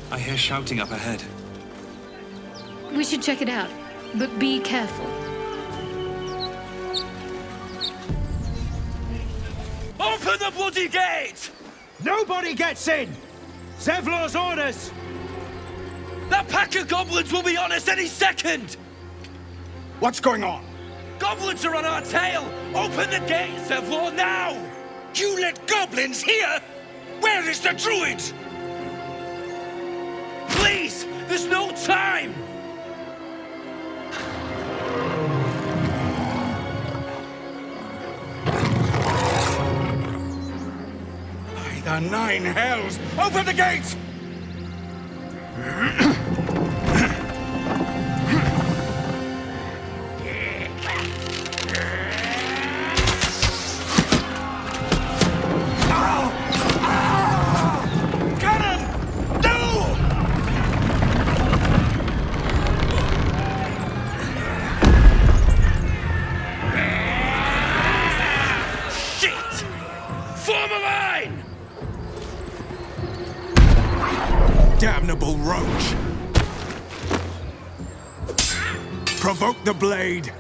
I hear shouting up ahead. We should check it out, but be careful. Open the bloody gate! Nobody gets in! Zevlor's orders! That pack of goblins will be on us any second! What's going on? Goblins are on our tail! Open the gate, Zevlor, now! You let goblins here? Where is the druid? Please! There's no time! By the nine hells! Open the gate! Damnable roach! Provoke the blade!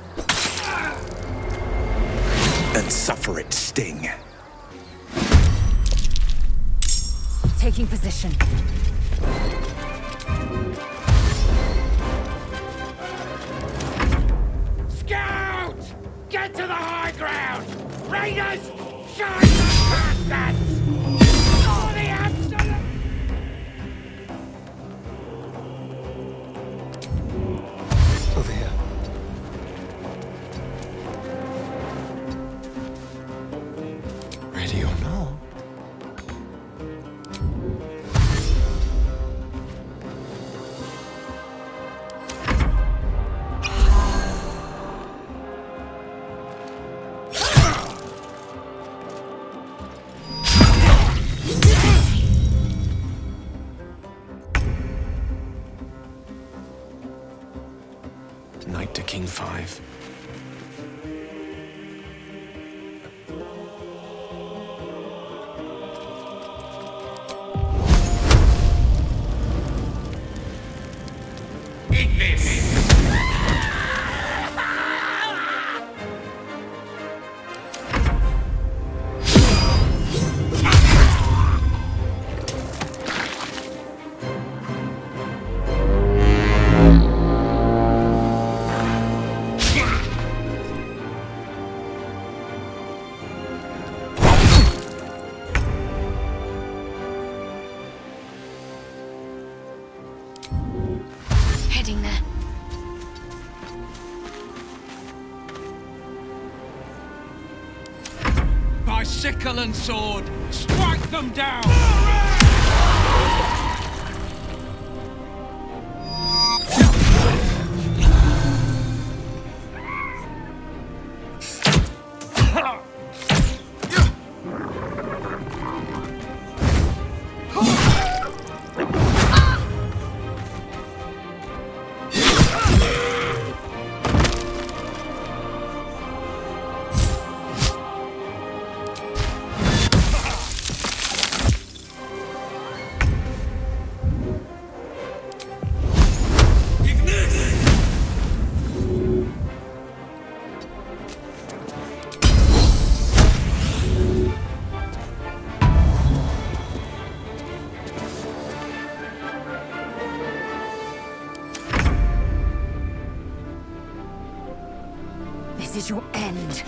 And suffer its sting. Taking position. Scout! Get to the high ground! Raiders! Shine the bastards! Oh, the absolute... Over here. Ready or not? Knight to King 5. Eat this! Heading there. By sickle and sword, strike them down! This is your end.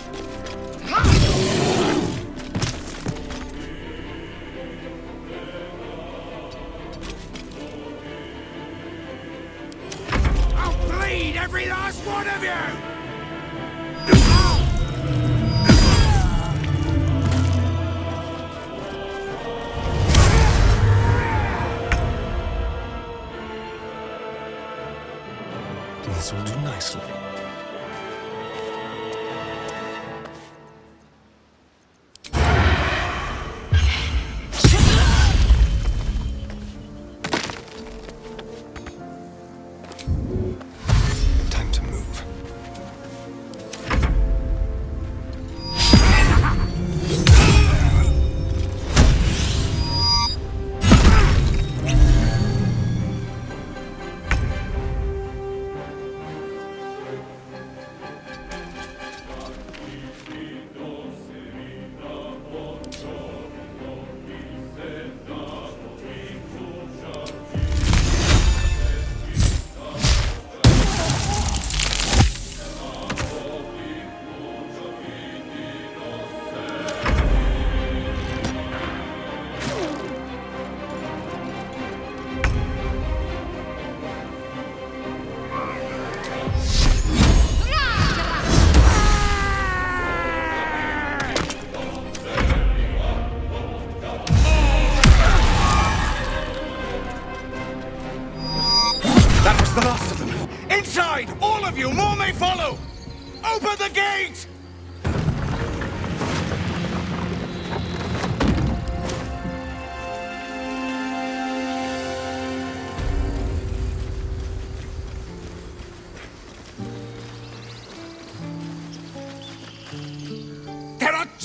I'll bleed every last one of you! This will do nicely.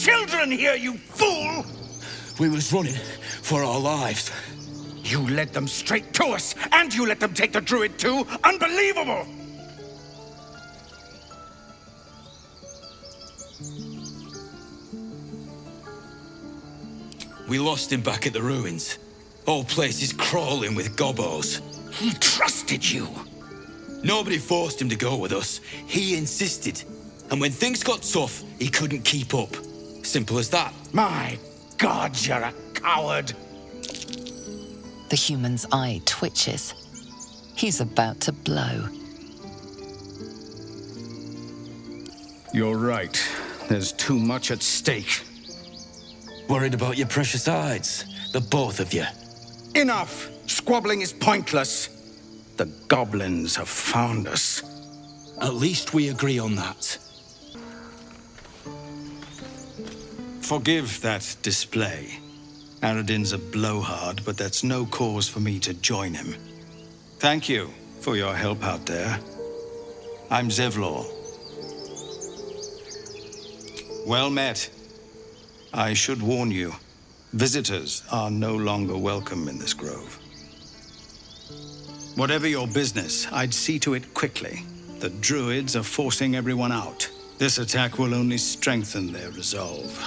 children here, you fool! We was running for our lives. You led them straight to us, and you let them take the druid too? Unbelievable! We lost him back at the ruins. Whole place is crawling with gobos. He trusted you. Nobody forced him to go with us. He insisted. And when things got tough, he couldn't keep up. Simple as that. My God, you're a coward. The human's eye twitches. He's about to blow. You're right. There's too much at stake. Worried about your precious hides, the both of you. Enough! Squabbling is pointless. The goblins have found us. At least we agree on that. Forgive that display. Aradin's a blowhard, but that's no cause for me to join him. Thank you for your help out there. I'm Zevlor. Well met. I should warn you, visitors are no longer welcome in this grove. Whatever your business, I'd see to it quickly. The druids are forcing everyone out. This attack will only strengthen their resolve.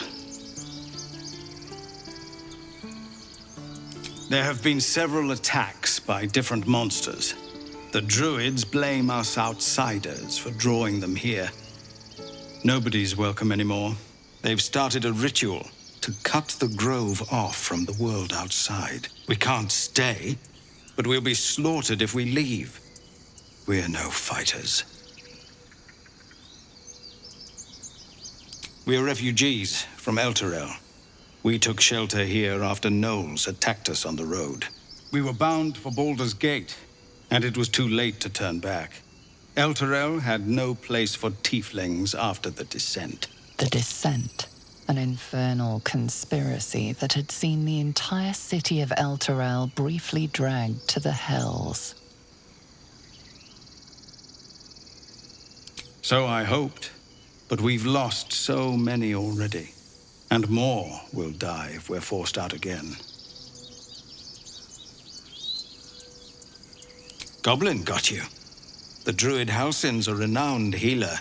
There have been several attacks by different monsters. The druids blame us outsiders for drawing them here. Nobody's welcome anymore. They've started a ritual to cut the grove off from the world outside. We can't stay, but we'll be slaughtered if we leave. We're no fighters. We're refugees from Elturel. We took shelter here after gnolls attacked us on the road. We were bound for Baldur's Gate, and it was too late to turn back. Elturel had no place for tieflings after the descent. The Descent, an infernal conspiracy that had seen the entire city of Elturel briefly dragged to the hells. So I hoped, but we've lost so many already. And more will die if we're forced out again. Goblin got you. The druid Halsin's a renowned healer,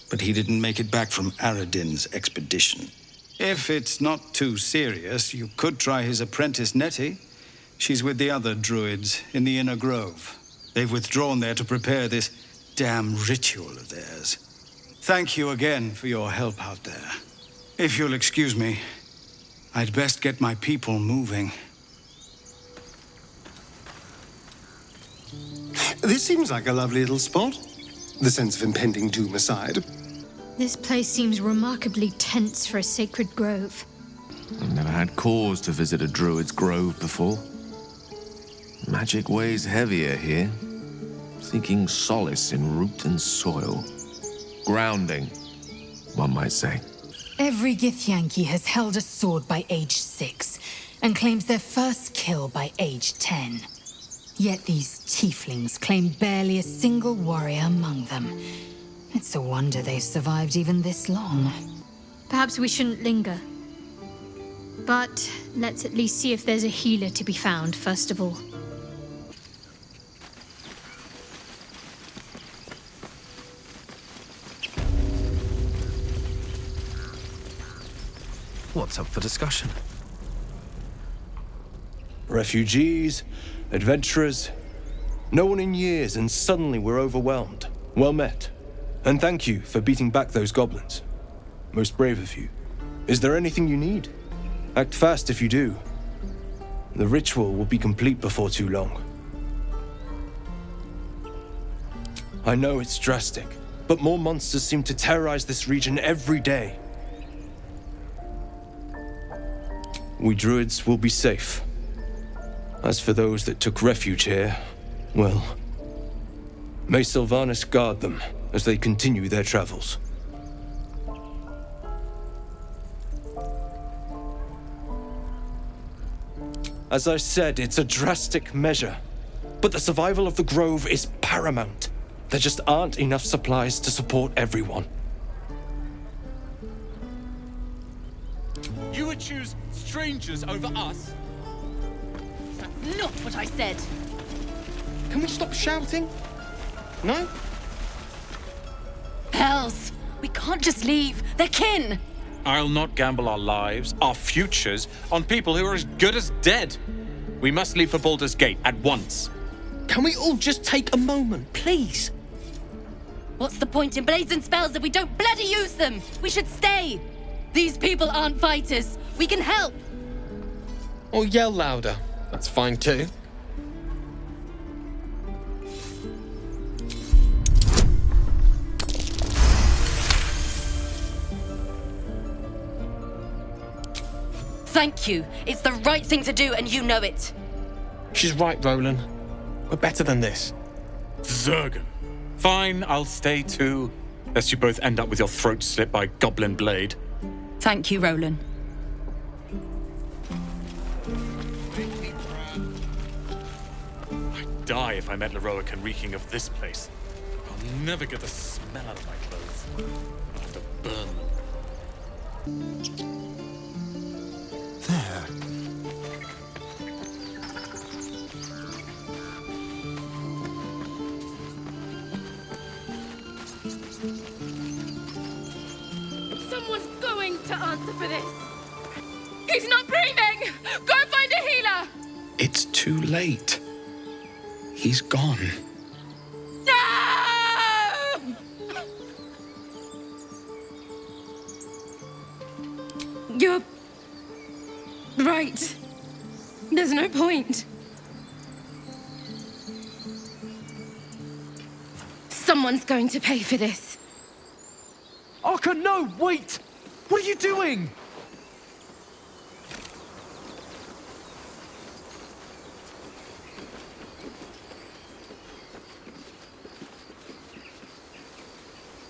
but he didn't make it back from Aradin's expedition. If it's not too serious, you could try his apprentice Nettie. She's with the other druids in the Inner Grove. They've withdrawn there to prepare this damn ritual of theirs. Thank you again for your help out there. If you'll excuse me, I'd best get my people moving. This seems like a lovely little spot. The sense of impending doom aside. This place seems remarkably tense for a sacred grove. I've never had cause to visit a druid's grove before. Magic weighs heavier here, seeking solace in root and soil. Grounding, one might say. Every Githyanki has held a sword by age 6 and claims their first kill by age 10. Yet these tieflings claim barely a single warrior among them. It's a wonder they've survived even this long. Perhaps we shouldn't linger. But let's at least see if there's a healer to be found, first of all. What's up for discussion? Refugees, adventurers, no one in years, and suddenly we're overwhelmed. Well met. And thank you for beating back those goblins. Most brave of you. Is there anything you need? Act fast if you do. The ritual will be complete before too long. I know it's drastic, but more monsters seem to terrorize this region every day. We druids will be safe. As for those that took refuge here, well, may Sylvanas guard them as they continue their travels. As I said, it's a drastic measure, but the survival of the grove is paramount. There just aren't enough supplies to support everyone. would choose strangers over us? That's not what I said. Can we stop shouting? No? Hells! We can't just leave. They're kin! I'll not gamble our lives, our futures, on people who are as good as dead. We must leave for Baldur's Gate at once. Can we all just take a moment, please? What's the point in blades and spells if we don't bloody use them? We should stay. These people aren't fighters. We can help. Or yell louder. That's fine too. Thank you. It's the right thing to do, and you know it. She's right, Roland. We're better than this. Zerg. Fine, I'll stay too. Lest you both end up with your throats slit by goblin blade. Thank you, Roland. I'd die if I met Leroican reeking of this place. I'll never get the smell out of my clothes. I'll have to burn them. There. Someone's going to answer for this. He's not breathing! Go find a healer! It's too late. He's gone. No! You're right. There's no point. Someone's going to pay for this. Arka, no, wait! What are you doing?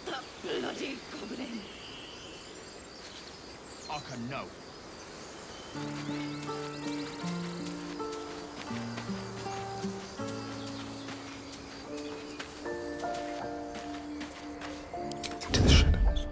That bloody goblin. Arka, no. Into the shadows.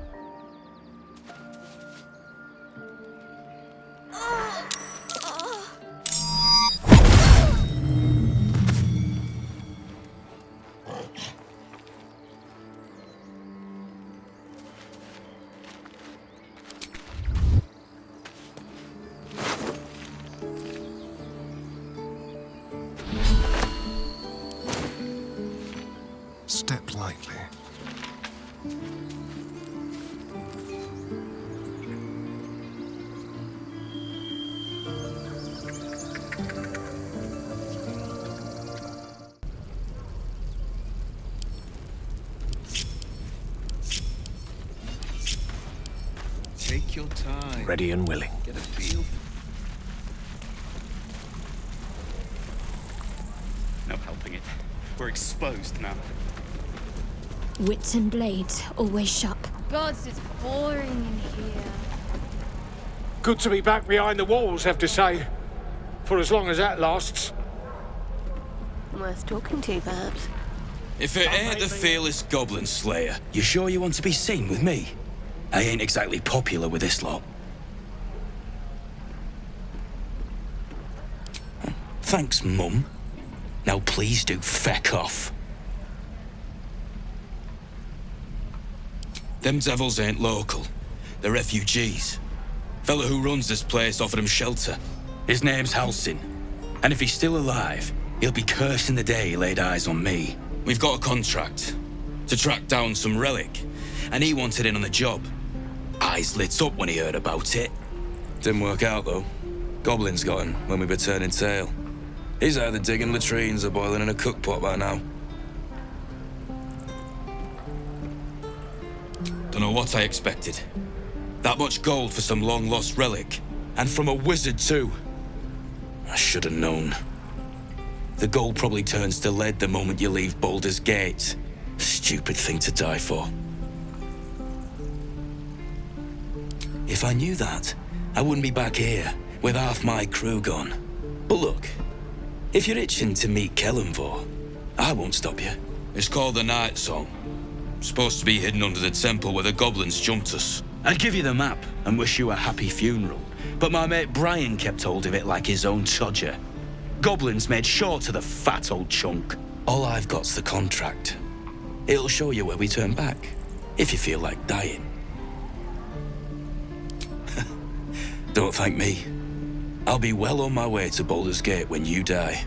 Step lightly. Take your time. Ready and willing. Get a feel. No helping it. We're exposed now. Wits and blades, always sharp. Gods, it's boring in here. Good to be back behind the walls, have to say. For as long as that lasts. Worth talking to, perhaps. If it ain't the fearless goblin slayer, you sure you want to be seen with me? I ain't exactly popular with this lot. Thanks, Mum. Now please do feck off. Them devils ain't local. They're refugees. Fella who runs this place offered him shelter. His name's Halsin. And if he's still alive, he'll be cursing the day he laid eyes on me. We've got a contract to track down some relic, and he wanted in on the job. Eyes lit up when he heard about it. Didn't work out, though. Goblins got him when we were turning tail. He's either digging latrines or boiling in a cookpot by now. Don't know what I expected. That much gold for some long-lost relic. And from a wizard, too. I should have known. The gold probably turns to lead the moment you leave Baldur's Gate. Stupid thing to die for. If I knew that, I wouldn't be back here with half my crew gone. But look, if you're itching to meet Kellenvor, I won't stop you. It's called the Night Song. Supposed to be hidden under the temple where the goblins jumped us. I'd give you the map and wish you a happy funeral, but my mate Brian kept hold of it like his own todger. Goblins made short of the fat old chunk. All I've got's the contract. It'll show you where we turn back, if you feel like dying. Don't thank me. I'll be well on my way to Baldur's Gate when you die.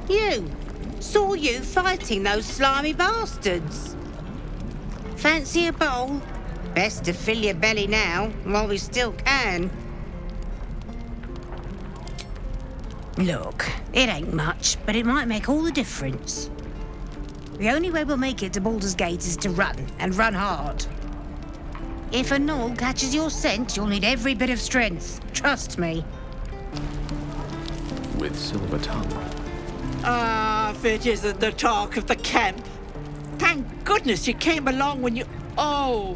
You! Saw you fighting those slimy bastards. Fancy a bowl? Best to fill your belly now, while we still can. Look, it ain't much, but it might make all the difference. The only way we'll make it to Baldur's Gate is to run, and run hard. If a gnoll catches your scent, you'll need every bit of strength. Trust me. With silver tongue. Ah, if it isn't the talk of the camp. Thank goodness you came along when you... Oh!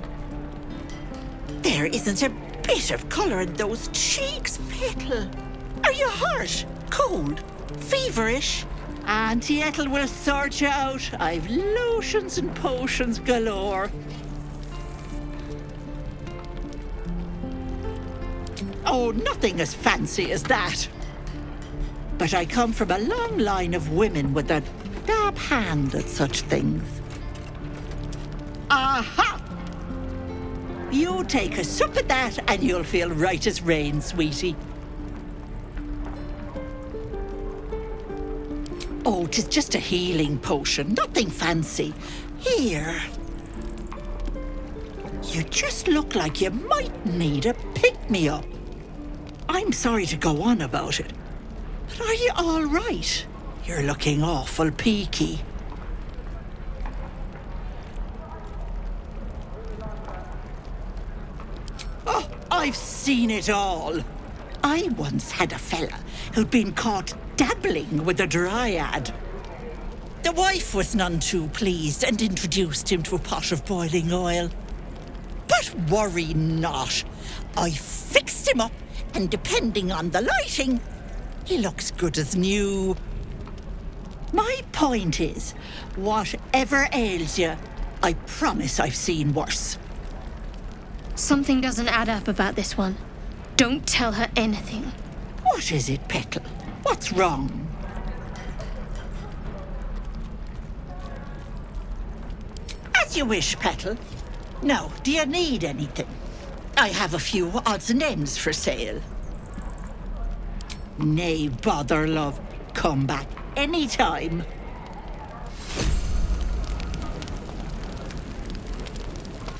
There isn't a bit of colour in those cheeks, Petal. Are you hurt? Cold? Feverish? Auntie Ethel will sort you out. I've lotions and potions galore. Oh, nothing as fancy as that. But I come from a long line of women with a dab hand at such things. Aha! You take a sup at that and you'll feel right as rain, sweetie. Oh, 'tis just a healing potion, nothing fancy. Here. You just look like you might need a pick-me-up. I'm sorry to go on about it, but are you all right? You're looking awful peaky. Oh, I've seen it all. I once had a fella who'd been caught dabbling with a dryad. The wife was none too pleased and introduced him to a pot of boiling oil. But worry not. I fixed him up, and depending on the lighting, he looks good as new. My point is, whatever ails you, I promise I've seen worse. Something doesn't add up about this one. Don't tell her anything. What is it, Petal? What's wrong? As you wish, Petal. Now, do you need anything? I have a few odds and ends for sale. Nay, bother, love. Come back anytime.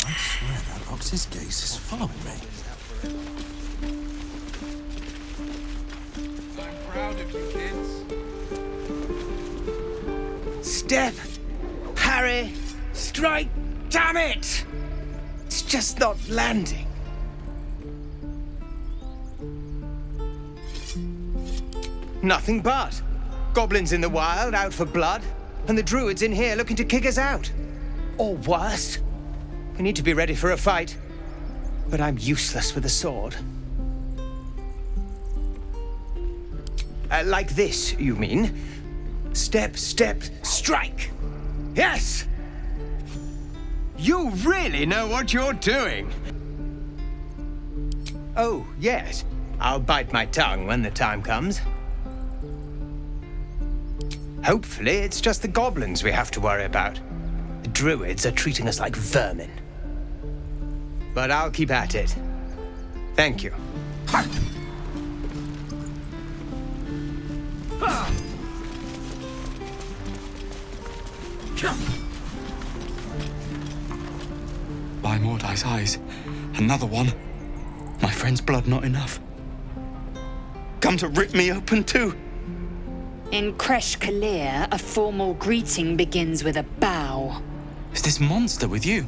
I swear that Ox's gaze is following me. I'm proud of you, kids. Step! Harry! Strike! Damn it! It's just not landing. Nothing but. Goblins in the wild, out for blood, and the druids in here looking to kick us out. Or worse. We need to be ready for a fight. But I'm useless with a sword. Like this, you mean? Step, step, strike! Yes! You really know what you're doing. Oh, yes. I'll bite my tongue when the time comes. Hopefully, it's just the goblins we have to worry about. The druids are treating us like vermin. But I'll keep at it. Thank you. By Mordai's eyes, another one. My friend's blood not enough. Come to rip me open too. In Kresh Kalir, a formal greeting begins with a bow. Is this monster with you?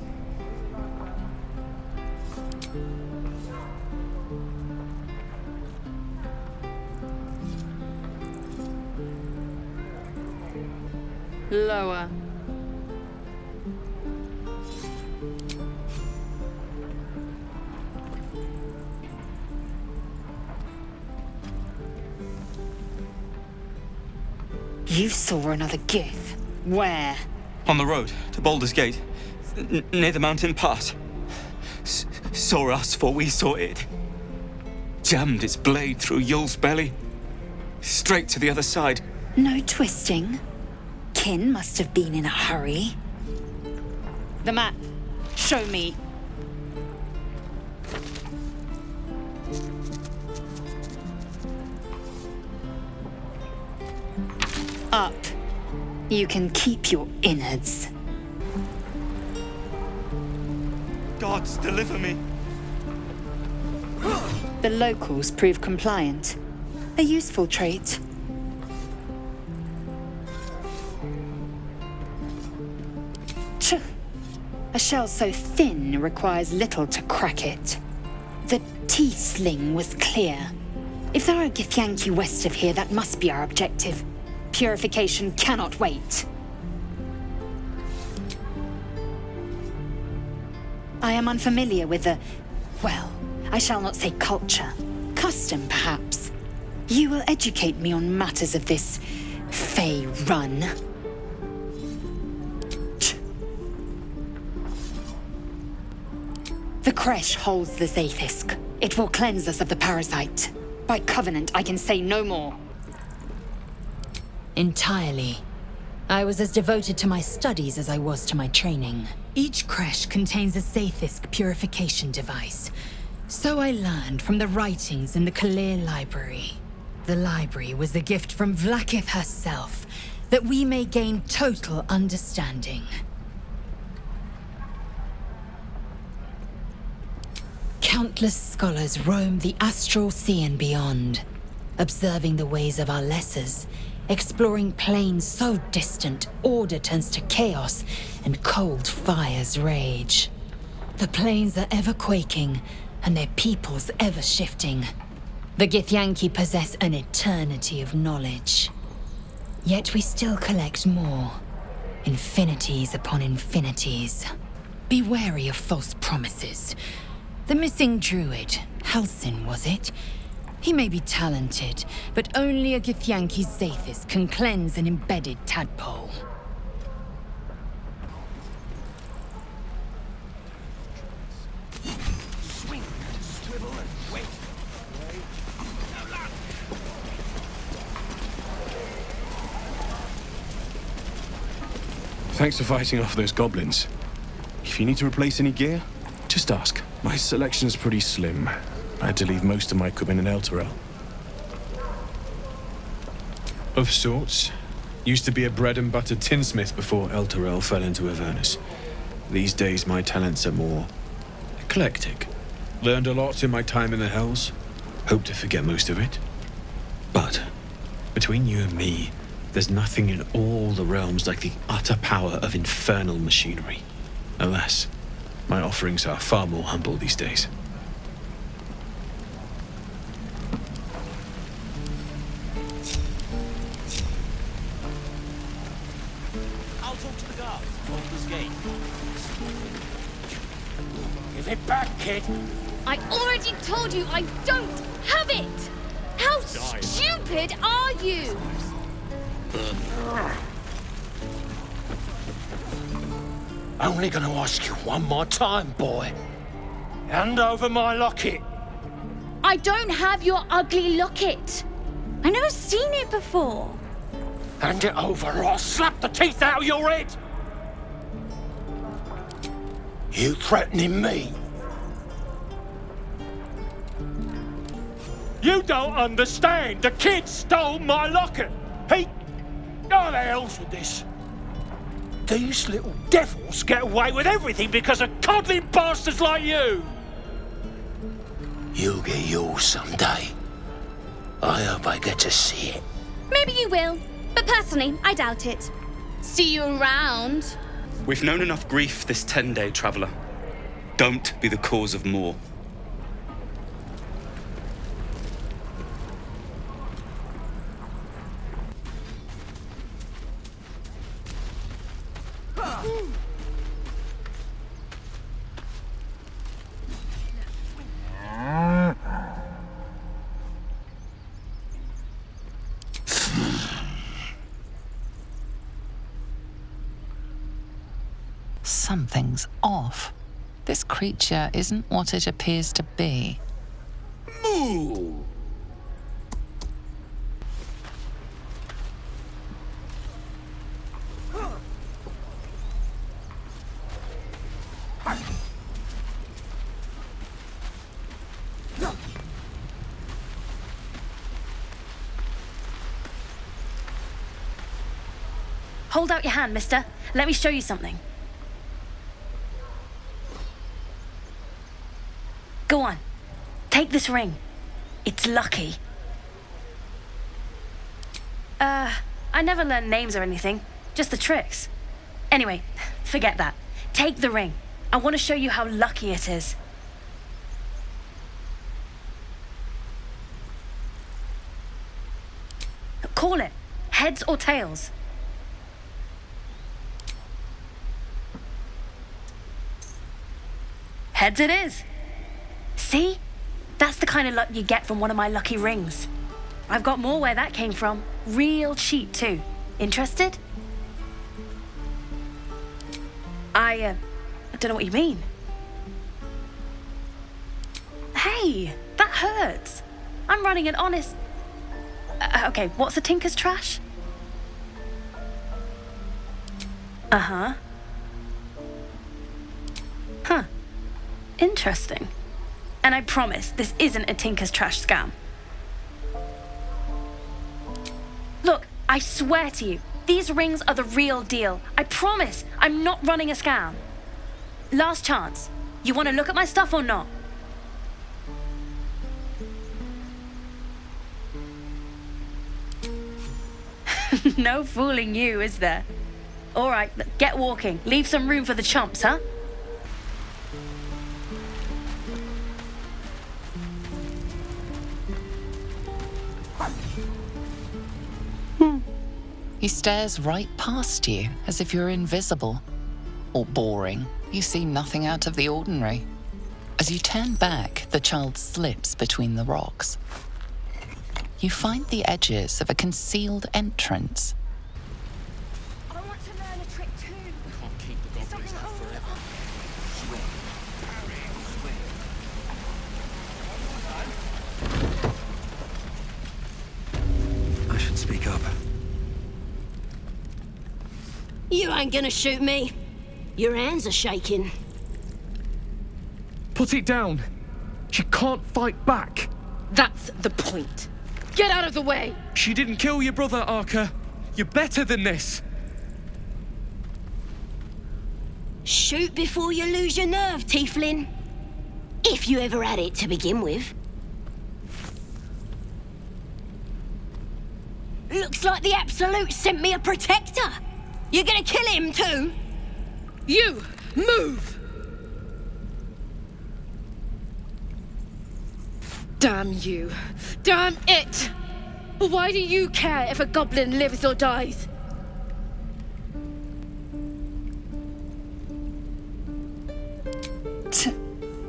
Lower. You saw another Gith. Where? On the road to Baldur's Gate, near the mountain pass. Saw us before we saw it. Jammed its blade through Yul's belly. Straight to the other side. No twisting. Kin must have been in a hurry. The map. Show me. Up. You can keep your innards. Gods, deliver me. The locals prove compliant. A useful trait. Tch. A shell so thin requires little to crack it. The tiefling was clear. If there are Githyanki west of here, that must be our objective. Purification cannot wait. I am unfamiliar with the, well, I shall not say culture. Custom, perhaps. You will educate me on matters of this Fey run. The Kresh holds the Zaithisk. It will cleanse us of the parasite. By covenant, I can say no more. Entirely. I was as devoted to my studies as I was to my training. Each Kresh contains a Zaithisk purification device. So I learned from the writings in the Kalir Library. The library was a gift from Vlaakith herself, that we may gain total understanding. Countless scholars roam the astral sea and beyond, observing the ways of our lessers, exploring planes so distant, order turns to chaos and cold fires rage. The planes are ever quaking, and their peoples ever shifting. The Githyanki possess an eternity of knowledge. Yet we still collect more. Infinities upon infinities. Be wary of false promises. The missing druid, Halsin, was it? He may be talented, but only a Githyanki Zaithis can cleanse an embedded tadpole. Thanks for fighting off those goblins. If you need to replace any gear, just ask. My selection's pretty slim. I had to leave most of my equipment in Elturel. Of sorts. Used to be a bread and butter tinsmith before Elturel fell into Avernus. These days my talents are more eclectic. Learned a lot in my time in the Hells. Hope to forget most of it. But between you and me, there's nothing in all the realms like the utter power of infernal machinery. Alas, my offerings are far more humble these days. I'll talk to the guards. Baldur's Gate. Give it back, kid. I already told you I don't have it! How stupid are you? Only gonna ask you one more time, boy. Hand over my locket. I don't have your ugly locket. I've never seen it before. Hand it over or I'll slap the teeth out of your head. You threatening me? You don't understand. The kid stole my locket. He... Oh, the hell's with this? These little devils get away with everything because of coddling bastards like you. You'll get yours someday. I hope I get to see it. Maybe you will, but personally, I doubt it. See you around. We've known enough grief this 10-day traveler. Don't be the cause of more. Something's off. This creature isn't what it appears to be. Moo! Hold out your hand, mister. Let me show you something. Go on. Take this ring. It's lucky. I never learned names or anything. Just the tricks. Anyway, forget that. Take the ring. I want to show you how lucky it is. Call it. Heads or tails. Heads it is. See? That's the kind of luck you get from one of my lucky rings. I've got more where that came from. Real cheap, too. Interested? I don't know what you mean. Hey, that hurts. I'm running an honest... okay, what's a tinker's trash? Uh-huh. Huh. Interesting. And I promise, this isn't a tinker's trash scam. Look, I swear to you, these rings are the real deal. I promise, I'm not running a scam. Last chance. You want to look at my stuff or not? No fooling you, is there? All right, get walking. Leave some room for the chumps, huh? He stares right past you, as if you're invisible. Or boring. You see nothing out of the ordinary. As you turn back, the child slips between the rocks. You find the edges of a concealed entrance. I want to learn a trick too. Can't keep the goblins out forever. I should speak up. You ain't gonna shoot me. Your hands are shaking. Put it down. She can't fight back. That's the point. Get out of the way! She didn't kill your brother, Arca. You're better than this. Shoot before you lose your nerve, Tiefling. If you ever had it to begin with. Looks like the Absolute sent me a protector. You're gonna kill him too? You! Move! Damn you. Damn it! Why do you care if a goblin lives or dies?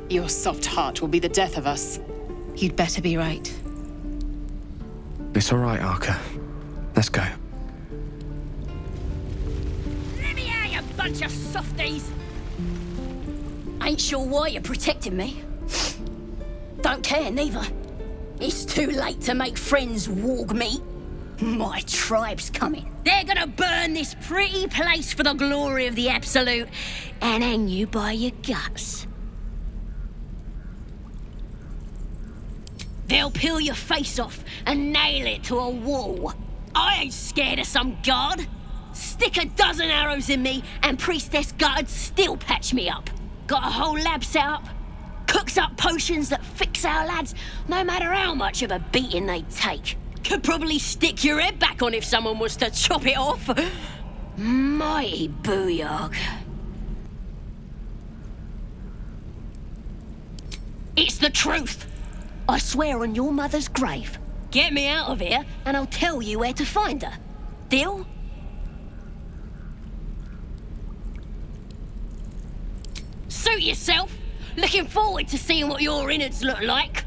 Your soft heart will be the death of us. You'd better be right. It's all right, Arca. Let's go. Let me out, you bunch of softies! Ain't sure why you're protecting me. Don't care, neither. It's too late to make friends, warg meat. My tribe's coming. They're gonna burn this pretty place for the glory of the Absolute and hang you by your guts. They'll peel your face off and nail it to a wall. I ain't scared of some god. Stick a dozen arrows in me and Priestess Gut'd still patch me up. Got a whole lab set up. Cooks up potions that fix our lads, no matter how much of a beating they take. Could probably stick your head back on if someone was to chop it off. Mighty booyog. It's the truth. I swear on your mother's grave. Get me out of here and I'll tell you where to find her. Deal? Suit yourself. Looking forward to seeing what your innards look like.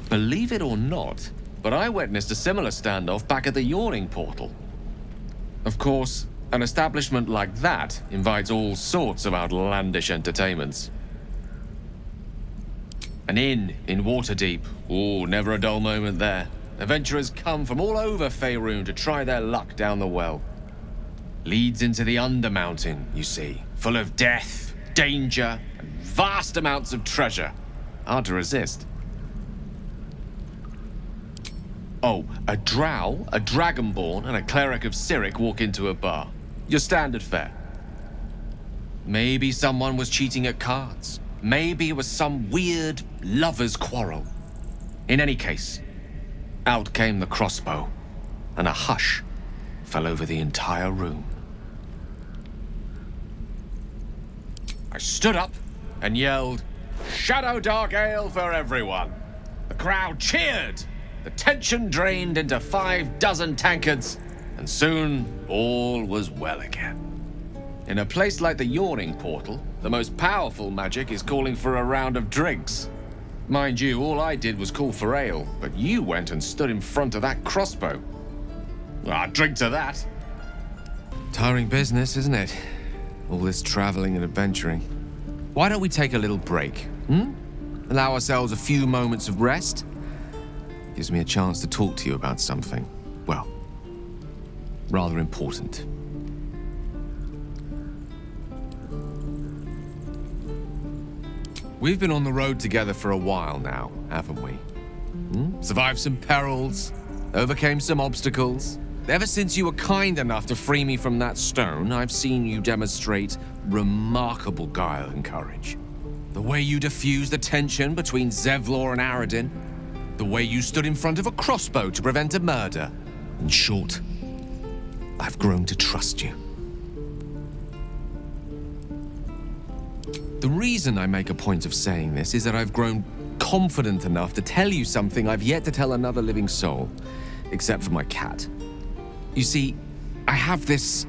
Believe it or not, but I witnessed a similar standoff back at the Yawning Portal. Of course, An establishment like that invites all sorts of outlandish entertainments. An inn in Waterdeep. Oh, never a dull moment there. Adventurers come from all over Faerun to try their luck down the well. Leads into the Undermountain, you see, full of death, danger, and vast amounts of treasure. Hard to resist. Oh, a drow, a dragonborn, and a cleric of Cyric walk into a bar. Your standard fare. Maybe someone was cheating at cards. Maybe it was some weird lover's quarrel. In any case, out came the crossbow, and a hush fell over the entire room. I stood up and yelled, "Shadow Dark Ale for everyone!" The crowd cheered. The tension drained into 6 tankards, and soon all was well again. In a place like the Yawning Portal, the most powerful magic is calling for a round of drinks. Mind you, all I did was call for ale, but you went and stood in front of that crossbow. Ah, drink to that. Tiring business, isn't it? All this traveling and adventuring. Why don't we take a little break, Allow ourselves a few moments of rest? Gives me a chance to talk to you about something, well, rather important. We've been on the road together for a while now, haven't we? Survived some perils, overcame some obstacles. Ever since you were kind enough to free me from that stone, I've seen you demonstrate remarkable guile and courage. The way you diffused the tension between Zevlor and Aradin, the way you stood in front of a crossbow to prevent a murder. In short, I've grown to trust you. The reason I make a point of saying this is that I've grown confident enough to tell you something I've yet to tell another living soul, except for my cat. You see, I have this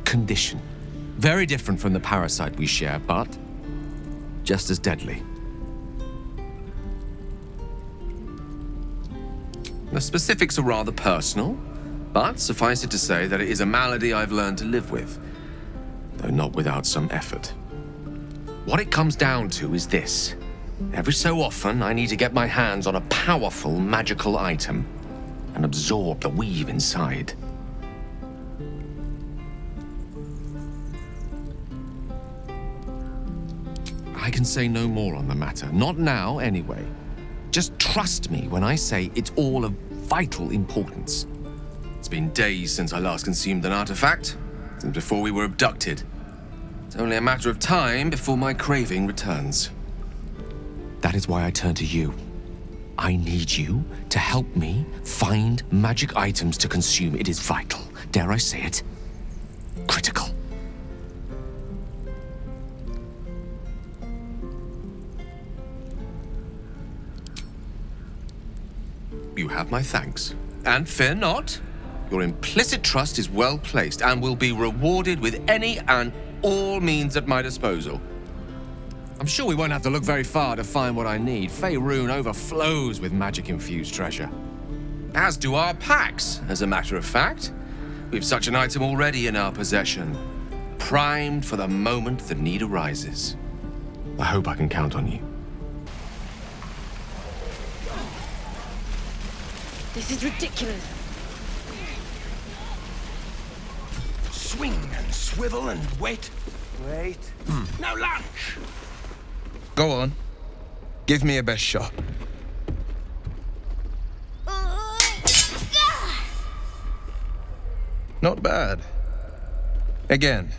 condition. Very different from the parasite we share, but just as deadly. The specifics are rather personal, but suffice it to say that it is a malady I've learned to live with, though not without some effort. What it comes down to is this. Every so often, I need to get my hands on a powerful magical item and absorb the weave inside. I can say no more on the matter. Not now, anyway. Just trust me when I say it's all of vital importance. It's been days since I last consumed an artifact, since before we were abducted. It's only a matter of time before my craving returns. That is why I turn to you. I need you to help me find magic items to consume. It is vital. Dare I say it? Critical. You have my thanks. And fear not. Your implicit trust is well placed and will be rewarded with any and all means at my disposal. I'm sure we won't have to look very far to find what I need. Faerun overflows with magic-infused treasure. As do our packs, as a matter of fact. We've such an item already in our possession, primed for the moment the need arises. I hope I can count on you. This is ridiculous. Swing and swivel and wait. Wait. Now lunge! Go on. Give me a best shot. Not bad. Again.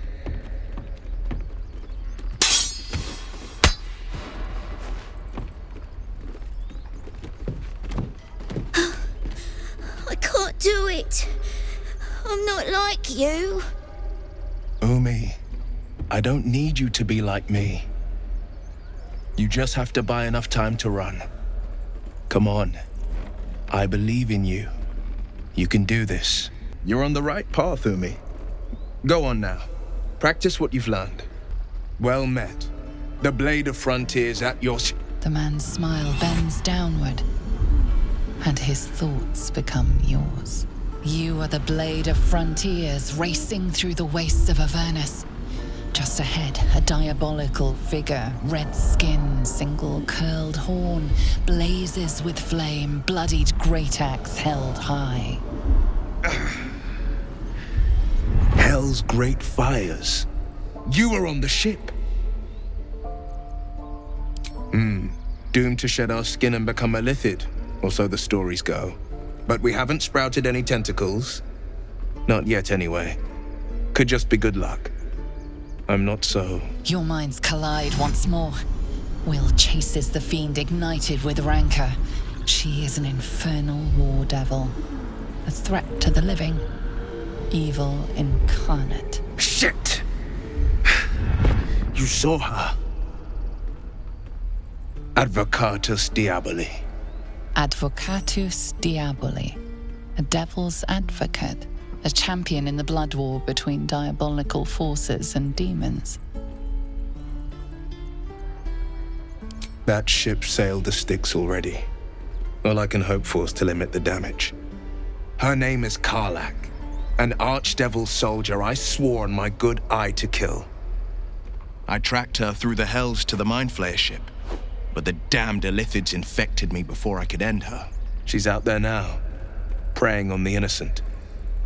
I can't do it. I'm not like you. Umi, I don't need you to be like me. You just have to buy enough time to run. Come on. I believe in you. You can do this. You're on the right path, Umi. Go on now. Practice what you've learned. Well met. The Blade of Frontiers at your... The man's smile bends downward, and his thoughts become yours. You are the blade of frontiers racing through the wastes of Avernus. Just ahead, a diabolical figure, red skin, single curled horn, blazes with flame, bloodied great axe held high. Hell's great fires. You were on the ship. Doomed to shed our skin and become a lithid, or so the stories go. But we haven't sprouted any tentacles. Not yet, anyway. Could just be good luck. I'm not so... Your minds collide once more. Will chases the fiend ignited with rancor. She is an infernal war devil. A threat to the living. Evil incarnate. Shit! You saw her. Advocatus Diaboli. Advocatus Diaboli. A devil's advocate. A champion in the blood war between diabolical forces and demons. That ship sailed the Styx already. All I can hope for is to limit the damage. Her name is Karlak, an archdevil soldier I swore on my good eye to kill. I tracked her through the hells to the Mind Flayer ship, but the damned Illithids infected me before I could end her. She's out there now, preying on the innocent.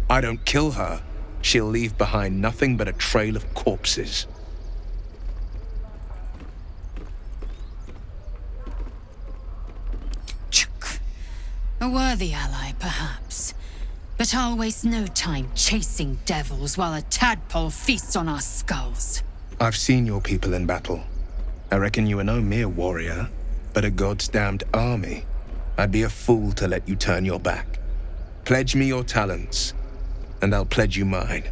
I don't kill her, she'll leave behind nothing but a trail of corpses. A worthy ally, perhaps. But I'll waste no time chasing devils while a tadpole feasts on our skulls. I've seen your people in battle. I reckon you are no mere warrior, but a god's damned army. I'd be a fool to let you turn your back. Pledge me your talents, and I'll pledge you mine.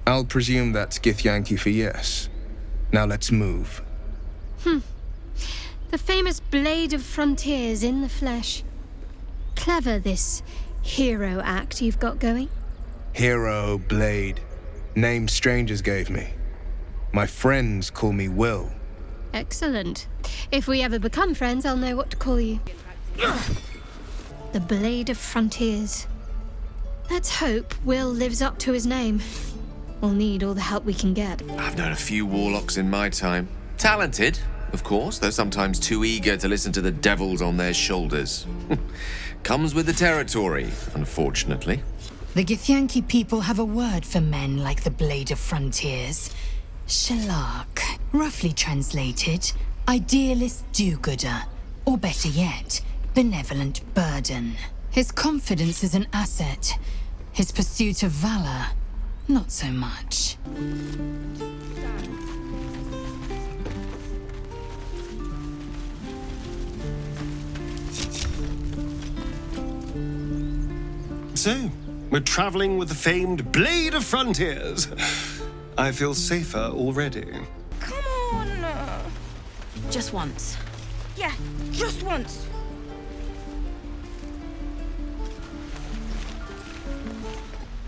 I'll presume that's Githyanki for yes. Now let's move. The famous Blade of Frontiers in the flesh. Clever, this hero act you've got going. Hero, Blade. Names strangers gave me. My friends call me Will. Excellent. If we ever become friends, I'll know what to call you. The Blade of Frontiers. Let's hope Will lives up to his name. We'll need all the help we can get. I've known a few warlocks in my time. Talented, of course, though sometimes too eager to listen to the devils on their shoulders. Comes with the territory, unfortunately. The Githyanki people have a word for men like the Blade of Frontiers. Shalak. Roughly translated, idealist do-gooder. Or better yet, benevolent burden. His confidence is an asset. His pursuit of valor, not so much. So, we're traveling with the famed Blade of Frontiers. I feel safer already. Come on! Just once. Yeah, just once.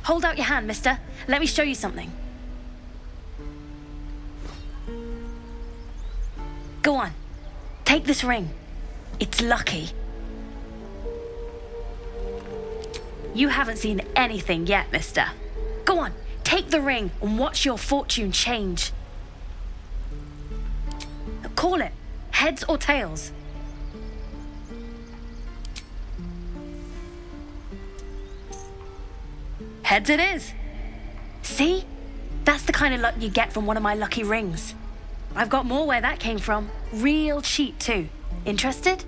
Hold out your hand, mister. Let me show you something. Go on. Take this ring. It's lucky. You haven't seen anything yet, mister. Go on, take the ring and watch your fortune change. Call it. Heads or tails. Heads it is. See? That's the kind of luck you get from one of my lucky rings. I've got more where that came from. Real cheap, too. Interested?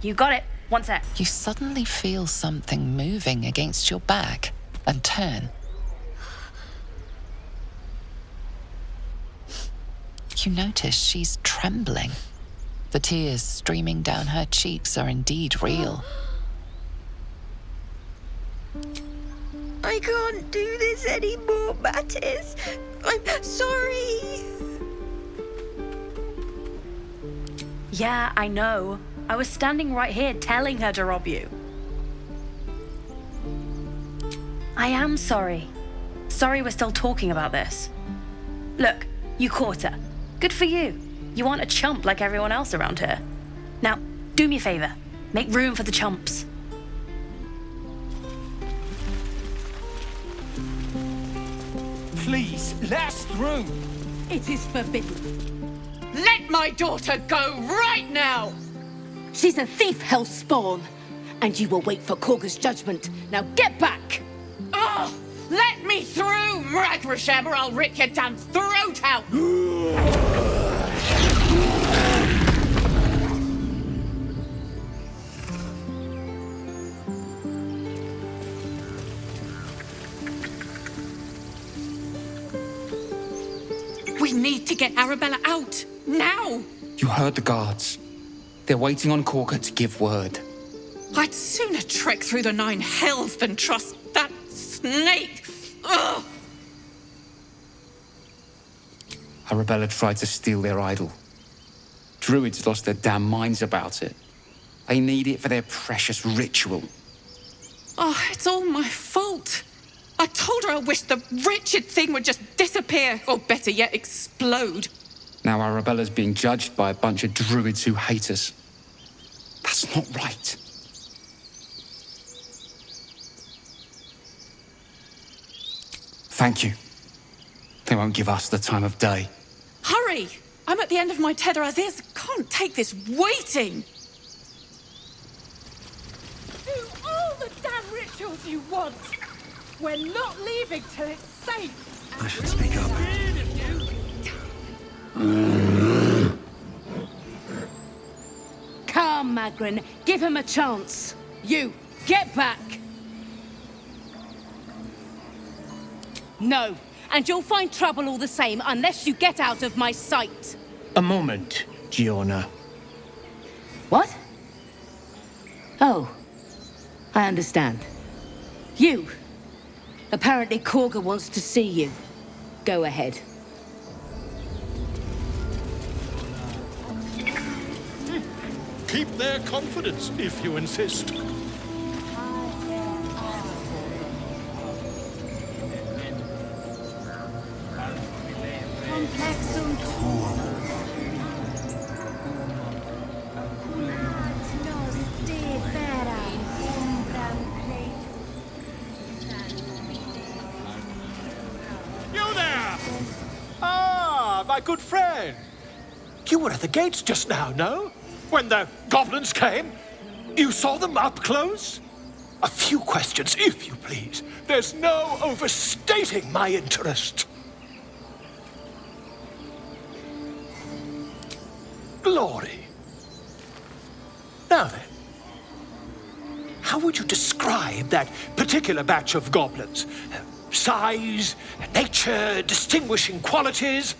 You got it. One sec. You suddenly feel something moving against your back and turn. You notice she's trembling. The tears streaming down her cheeks are indeed real. I can't do this anymore, Mattis. I'm sorry. Yeah, I know. I was standing right here telling her to rob you. I am sorry. Sorry we're still talking about this. Look, you caught her. Good for you. You aren't a chump like everyone else around here. Now, do me a favor. Make room for the chumps. Please, let us through. It is forbidden. Let my daughter go right now! She's a thief, hellspawn, and you will wait for Korga's judgment. Now get back! Oh, let me through, Mragrasham, or I'll rip your damn throat out! We need to get Arabella out, now! You heard the guards. They're waiting on Korga to give word. I'd sooner trek through the 9 hells than trust that snake! Ugh! Arabella tried to steal their idol. Druids lost their damn minds about it. They need it for their precious ritual. Oh, it's all my fault. I told her I wished the wretched thing would just disappear, or better yet, explode. Now Arabella's being judged by a bunch of druids who hate us. That's not right. Thank you. They won't give us the time of day. Hurry! I'm at the end of my tether as is. Can't take this waiting. Do all the damn rituals you want! We're not leaving till it's safe! I should speak up. Calm, Magrin. Give him a chance. You, get back! No, and you'll find trouble all the same unless you get out of my sight. A moment, Giona. What? Oh, I understand. You. Apparently Korga wants to see you. Go ahead. Keep their confidence, if you insist. You there! Ah, my good friend. You were at the gates just now, no? When the goblins came? You saw them up close? A few questions, if you please. There's no overstating my interest. Glory. Now then, how would you describe that particular batch of goblins? Size, nature, distinguishing qualities?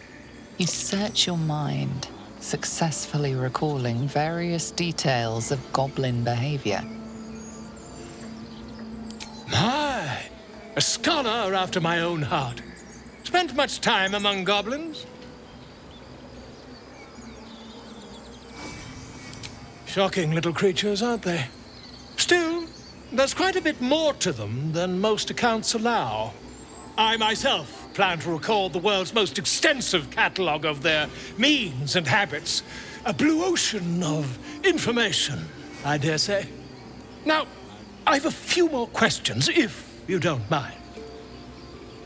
You search your mind, successfully recalling various details of goblin behavior. My, a scholar after my own heart. Spent much time among goblins? Shocking little creatures, aren't they? Still, there's quite a bit more to them than most accounts allow. I myself plan to record the world's most extensive catalogue of their means and habits. A blue ocean of information, I dare say. Now, I've a few more questions, if you don't mind.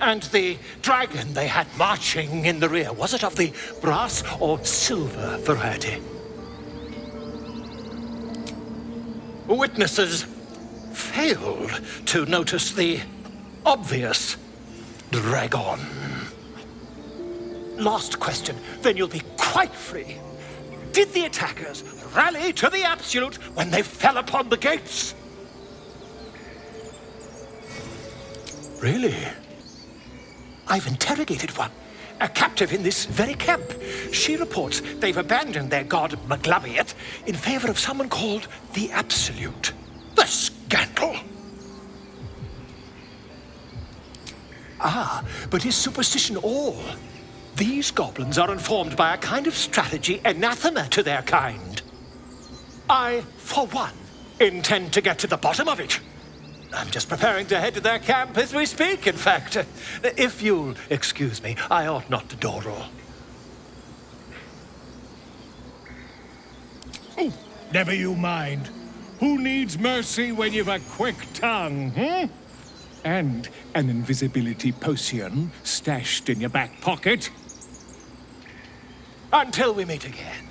And the dragon they had marching in the rear, was it of the brass or silver variety? Witnesses failed to notice the obvious dragon. Last question, then you'll be quite free. Did the attackers rally to the absolute when they fell upon the gates? Really? I've interrogated one, a captive in this very camp. She reports they've abandoned their god Maglabiet in favor of someone called the Absolute. The scandal! Ah, but is superstition all? These goblins are informed by a kind of strategy anathema to their kind. I, for one, intend to get to the bottom of it. I'm just preparing to head to their camp as we speak, in fact. If you'll excuse me, I ought not to dawdle. Never you mind. Who needs mercy when you've a quick tongue, hmm? And an invisibility potion stashed in your back pocket. Until we meet again.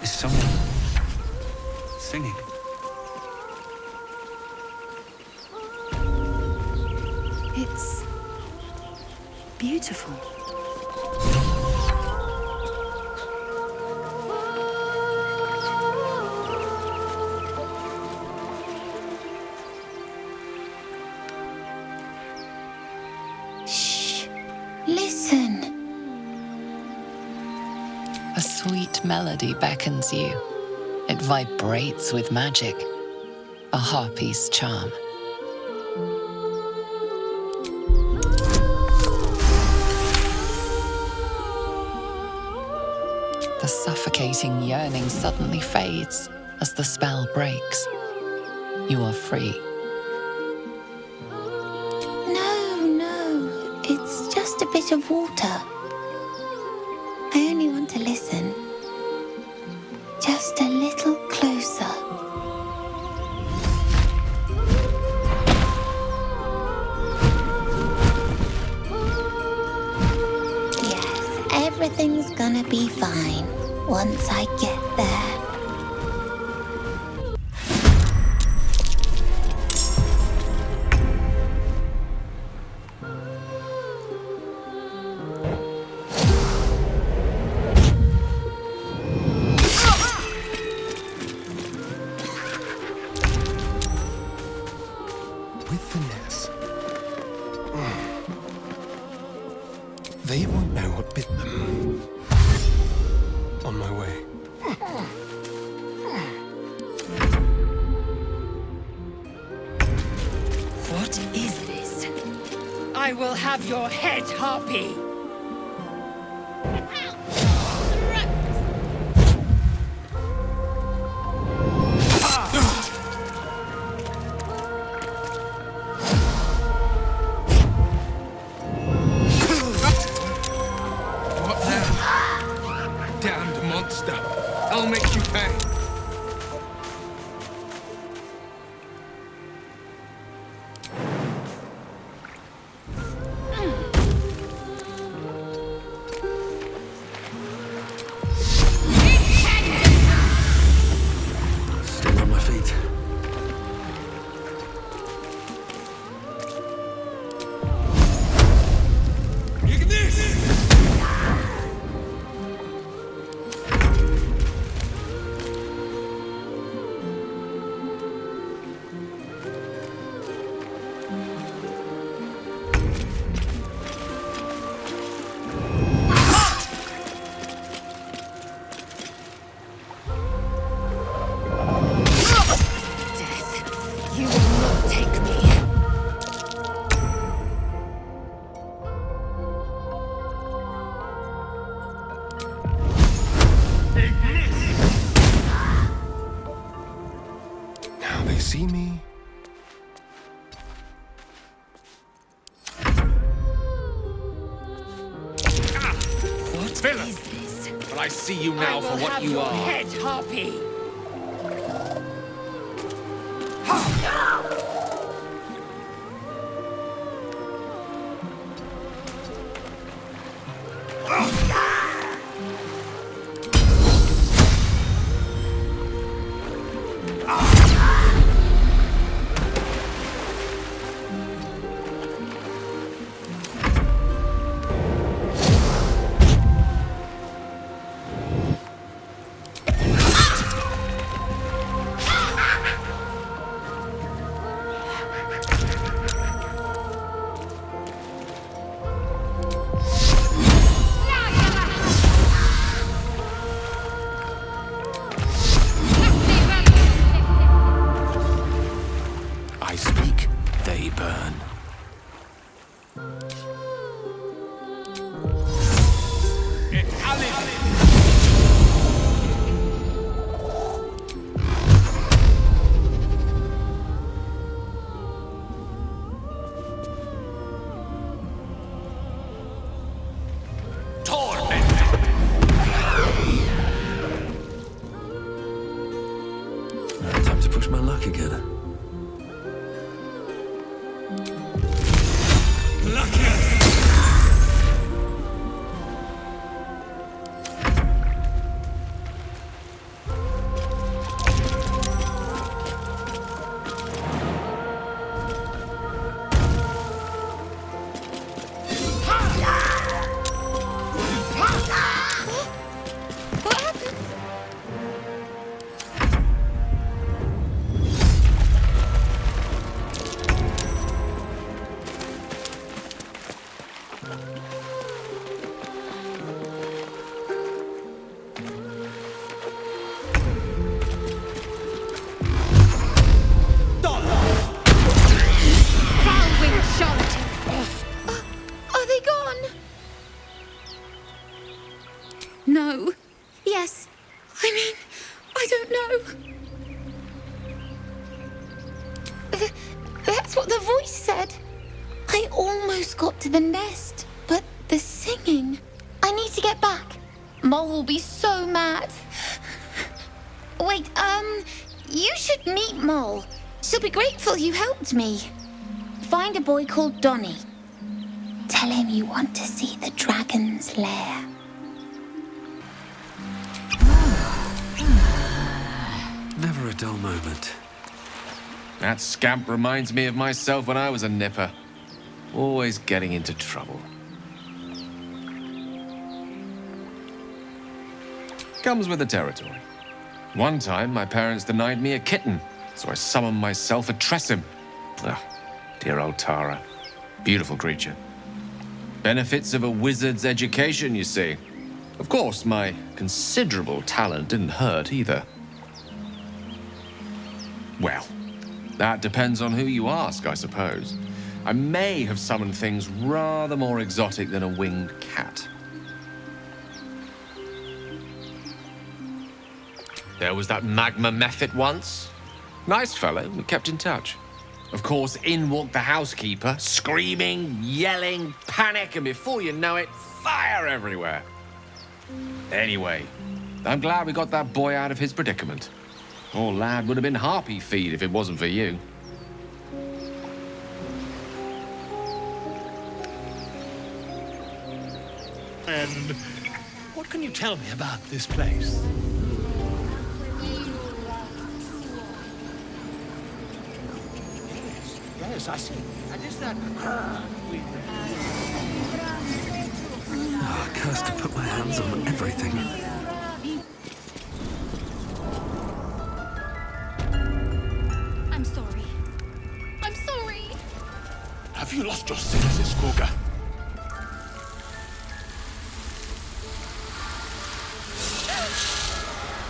Is someone singing? It's beautiful. Shh. Listen. A sweet melody beckons you. It vibrates with magic. A harpy's charm. The suffocating yearning suddenly fades as the spell breaks. You are free. No. It's just a bit of water. I only want to listen. Just a little closer. Yes, everything's gonna be fine once I get there. With finesse. They won't know what bit them. On my way. What is this? I will have your head, Harpy! What now? Damned monster. I'll make you pay. Still on my feet. You will not take me. Now they see me. What is this? But I see you I now will for what have you your are. head, Harpy! Time to push my luck again. Are they gone? No. Yes. I mean, I don't know. That's what the voice said. I almost got to the nest, but the singing. I need to get back. Mole will be so mad. Wait, you should meet Mole. She'll be grateful you helped me. Find a boy called Donny. Tell him you want to see the dragon's lair. Never a dull moment. That scamp reminds me of myself when I was a nipper. Always getting into trouble. Comes with the territory. One time, my parents denied me a kitten, so I summoned myself a Tressim. Ah, dear old Tara. Beautiful creature. Benefits of a wizard's education, you see. Of course, my considerable talent didn't hurt either. Well, that depends on who you ask, I suppose. I may have summoned things rather more exotic than a winged cat. There was that magma mephit once. Nice fellow, we kept in touch. Of course, in walked the housekeeper, screaming, yelling, panic, and before you know it, fire everywhere. Anyway, I'm glad we got that boy out of his predicament. Poor lad would have been harpy feed if it wasn't for you. And what can you tell me about this place? Yes, I see. And is that... Oh, cursed to put my hands on everything. I'm sorry. I'm sorry. Have you lost your senses, Koga?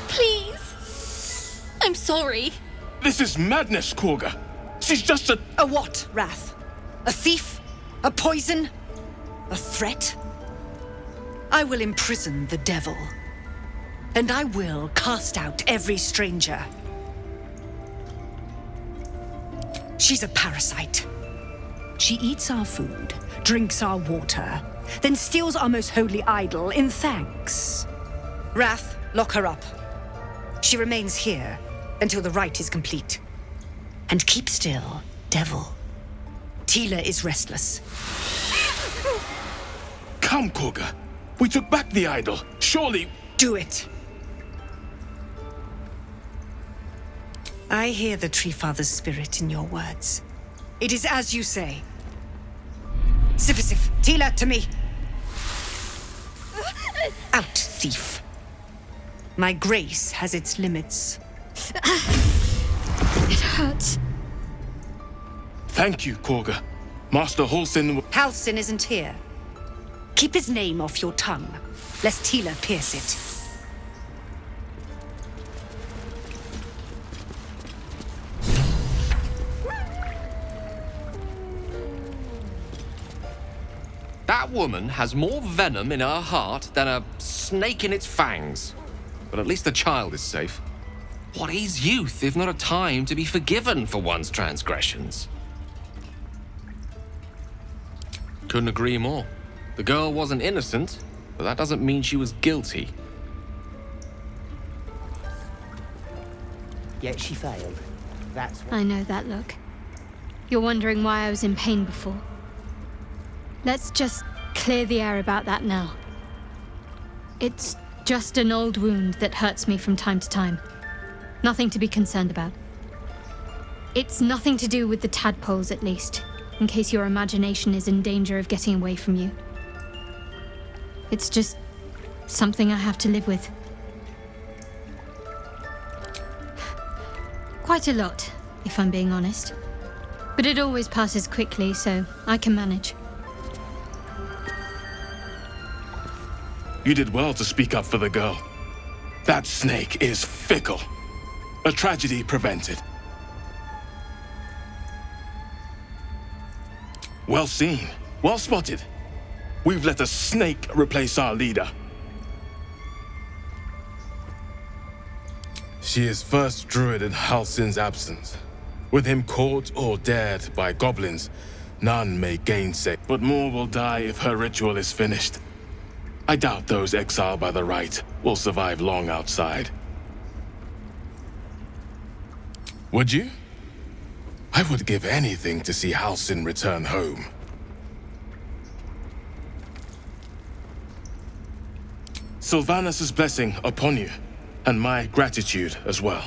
Please. I'm sorry. This is madness, Koga. She's just a... A what, Wrath? A thief? A poison? A threat? I will imprison the devil. And I will cast out every stranger. She's a parasite. She eats our food, drinks our water, then steals our most holy idol in thanks. Wrath, lock her up. She remains here until the rite is complete. And keep still, devil. Tila is restless. Come, Koga. We took back the idol. Surely... Do it. I hear the Tree Father's spirit in your words. It is as you say. Sifisif, Tila, to me. Out, thief. My grace has its limits. It hurts. Thank you, Koga. Master Halsin... Halsin isn't here. Keep his name off your tongue, lest Tila pierce it. That woman has more venom in her heart than a snake in its fangs. But at least the child is safe. What is youth if not a time to be forgiven for one's transgressions? Couldn't agree more. The girl wasn't innocent, but that doesn't mean she was guilty. Yet she failed. That's what... I know that look. You're wondering why I was in pain before. Let's just clear the air about that now. It's just an old wound that hurts me from time to time. Nothing to be concerned about. It's nothing to do with the tadpoles, at least, in case your imagination is in danger of getting away from you. It's just something I have to live with. Quite a lot, if I'm being honest. But it always passes quickly, so I can manage. You did well to speak up for the girl. That snake is fickle. A tragedy prevented. Well seen. Well spotted. We've let a snake replace our leader. She is first druid in Halsin's absence. With him caught or dared by goblins, none may gainsay. But more will die if her ritual is finished. I doubt those exiled by the right will survive long outside. Would you? I would give anything to see Halsin return home. Sylvanus' blessing upon you, and my gratitude as well.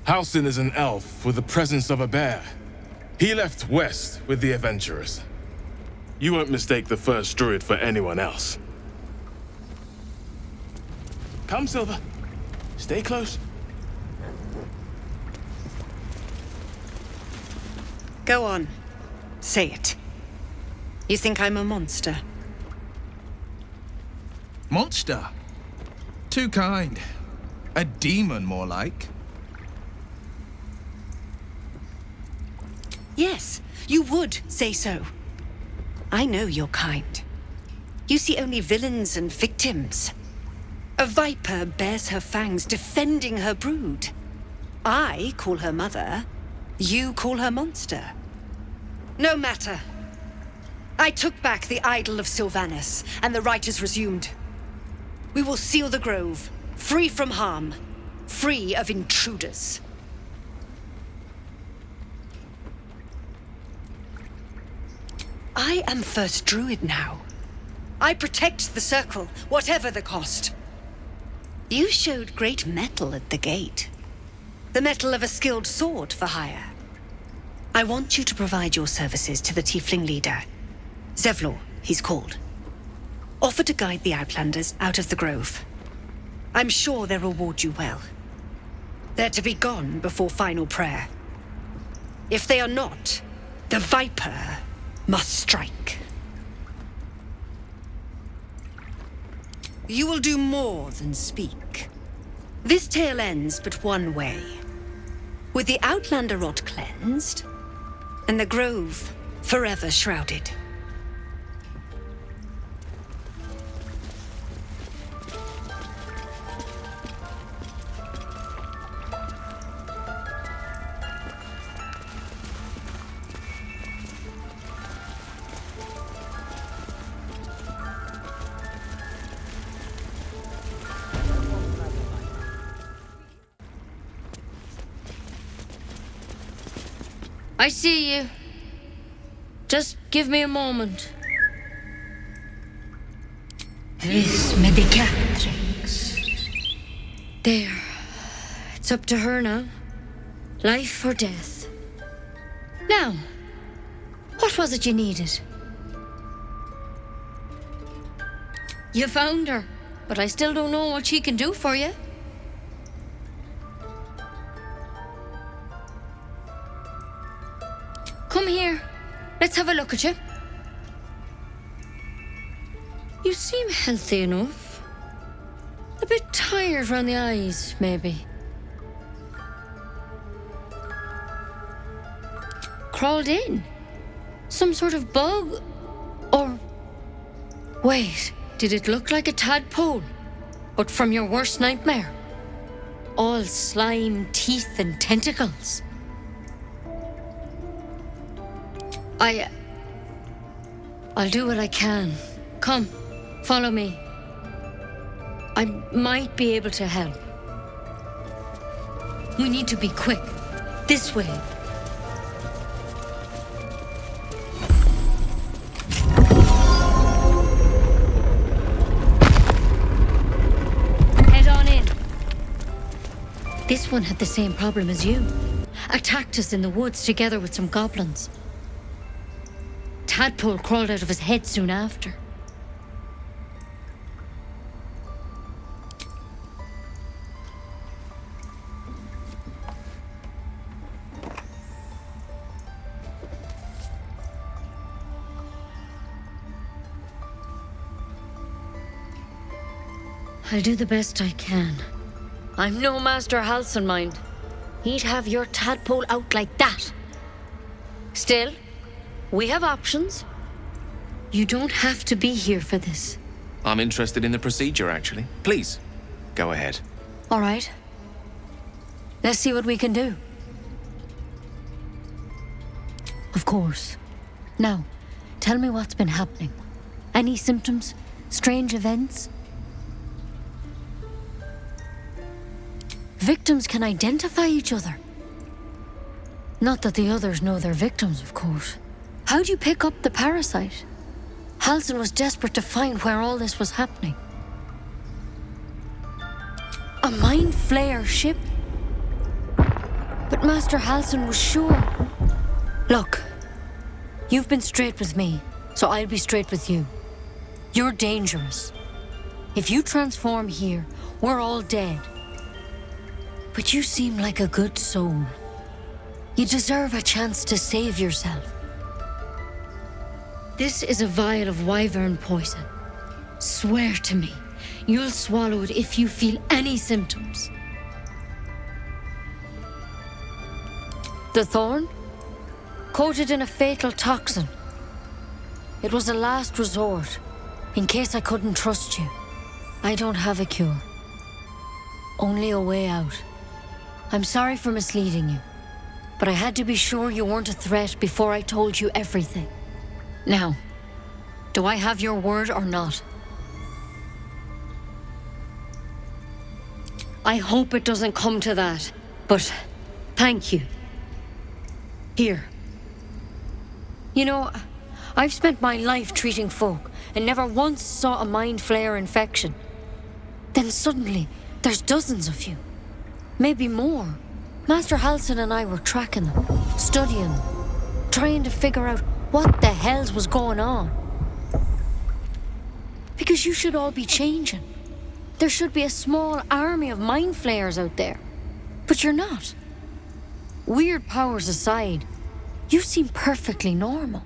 Halsin is an elf with the presence of a bear. He left west with the adventurers. You won't mistake the first druid for anyone else. Come, Silver. Stay close. Go on. Say it. You think I'm a monster? Monster? Too kind. A demon, more like. Yes, you would say so. I know your kind. You see only villains and victims. A viper bears her fangs defending her brood. I call her mother. You call her monster. No matter. I took back the idol of Sylvanus, and the rite is resumed. We will seal the grove, free from harm, free of intruders. I am first druid now. I protect the circle, whatever the cost. You showed great mettle at the gate. The mettle of a skilled sword for hire. I want you to provide your services to the tiefling leader. Zevlor, he's called. Offer to guide the Outlanders out of the grove. I'm sure they'll reward you well. They're to be gone before final prayer. If they are not, the Viper must strike. You will do more than speak. This tale ends but one way. With the Outlander rot cleansed, and the grove forever shrouded. I see you. Just give me a moment. This medicatrix. There. It's up to her now. Life or death. Now, what was it you needed? You found her, but I still don't know what she can do for you. Come here. Let's have a look at you. You seem healthy enough. A bit tired around the eyes, maybe. Crawled in? Some sort of bug? Or... Wait, did it look like a tadpole? But from your worst nightmare? All slime, teeth, and tentacles. I'll do what I can. Come, follow me. I might be able to help. We need to be quick. This way. Head on in. This one had the same problem as you. Attacked us in the woods together with some goblins. Tadpole crawled out of his head soon after. I'll do the best I can. I'm no Master Halsin, mind. He'd have your tadpole out like that. Still, we have options. You don't have to be here for this. I'm interested in the procedure, actually. Please, go ahead. All right. Let's see what we can do. Of course. Now, tell me what's been happening. Any symptoms? Strange events? Victims can identify each other. Not that the others know they're victims, of course. How'd you pick up the parasite? Halsin was desperate to find where all this was happening. A mind flayer ship? But Master Halsin was sure. Look, you've been straight with me, so I'll be straight with you. You're dangerous. If you transform here, we're all dead. But you seem like a good soul. You deserve a chance to save yourself. This is a vial of wyvern poison. Swear to me, you'll swallow it if you feel any symptoms. The thorn? Coated in a fatal toxin. It was a last resort, in case I couldn't trust you. I don't have a cure. Only a way out. I'm sorry for misleading you, but I had to be sure you weren't a threat before I told you everything. Now, do I have your word or not? I hope it doesn't come to that, but thank you. Here. You know, I've spent my life treating folk and never once saw a mind flayer infection. Then suddenly, there's dozens of you. Maybe more. Master Halsin and I were tracking them, studying them, trying to figure out what the hells was going on. Because you should all be changing. There should be a small army of mind flayers out there. But you're not. Weird powers aside, you seem perfectly normal.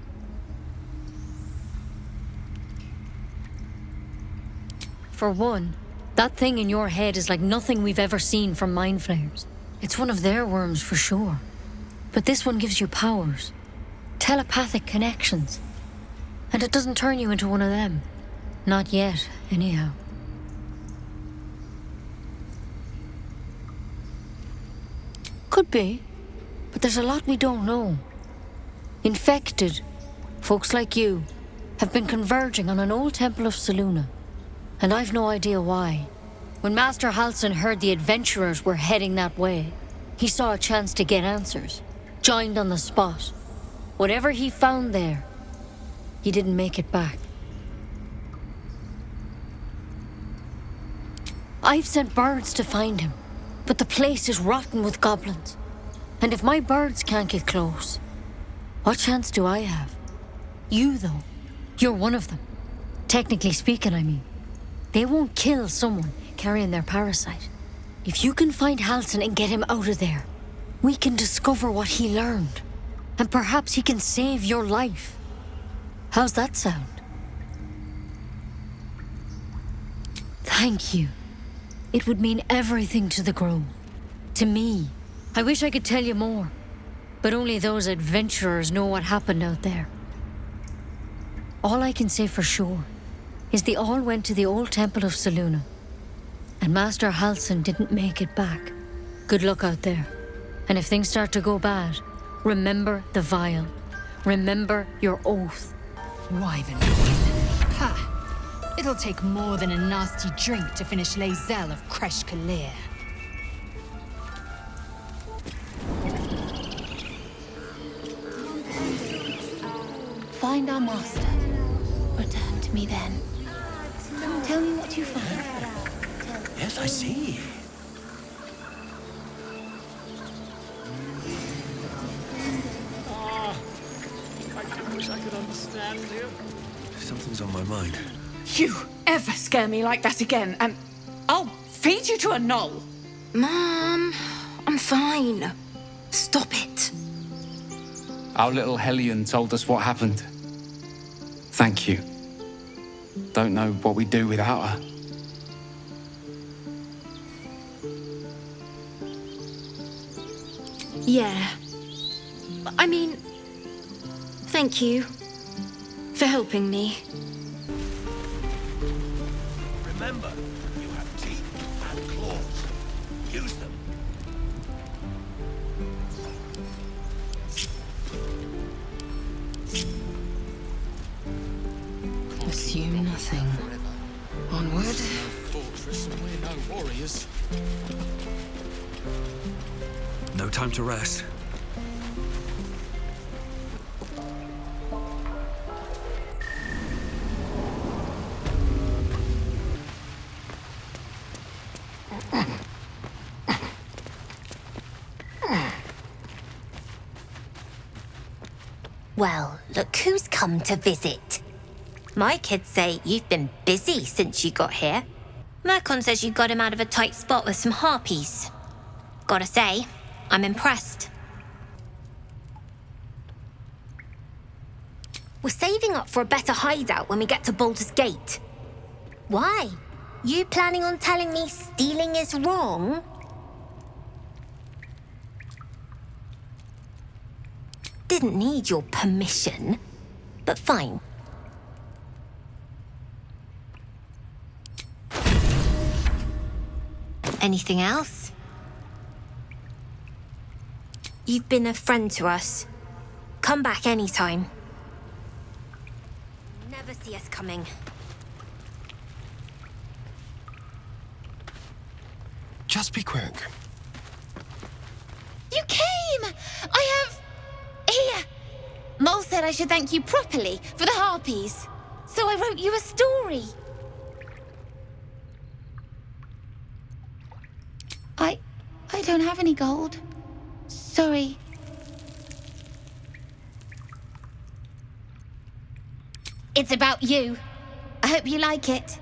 For one, that thing in your head is like nothing we've ever seen from mind flayers. It's one of their worms for sure. But this one gives you powers. Telepathic connections. And it doesn't turn you into one of them. Not yet, anyhow. Could be. But there's a lot we don't know. Infected, folks like you, have been converging on an old temple of Selûne. And I've no idea why. When Master Halsin heard the adventurers were heading that way, he saw a chance to get answers. Joined on the spot. Whatever he found there, he didn't make it back. I've sent birds to find him, but the place is rotten with goblins. And if my birds can't get close, what chance do I have? You, though, you're one of them. Technically speaking, I mean. They won't kill someone carrying their parasite. If you can find Halsin and get him out of there, we can discover what he learned. And perhaps he can save your life. How's that sound? Thank you. It would mean everything to the Grove. To me. I wish I could tell you more. But only those adventurers know what happened out there. All I can say for sure is they all went to the old temple of Selûne. And Master Halsin didn't make it back. Good luck out there. And if things start to go bad, remember the vial. Remember your oath. Wyvern poison. Ha! It'll take more than a nasty drink to finish Lae'zel of Kresh Kalir. find our master. Return to me then. Tell me what you find. Yes, I see. I wish I could understand you. Something's on my mind. You ever scare me like that again, and I'll feed you to a knoll. Mom, I'm fine. Stop it. Our little Hellion told us what happened. Thank you. Don't know what we'd do without her. Yeah. I mean, thank you for helping me. Remember, you have teeth and claws. Use them. Assume nothing. Onward. Fortress and we're no warriors. No time to rest. Well, look who's come to visit. My kids say you've been busy since you got here. Mercon says you got him out of a tight spot with some harpies. Gotta say, I'm impressed. We're saving up for a better hideout when we get to Baldur's Gate. Why? You planning on telling me stealing is wrong? Didn't need your permission, but fine. Anything else? You've been a friend to us. Come back anytime. Never see us coming. Just be quick. You came! I have... Here! Mole said I should thank you properly for the harpies. So I wrote you a story. I don't have any gold. Sorry. It's about you. I hope you like it.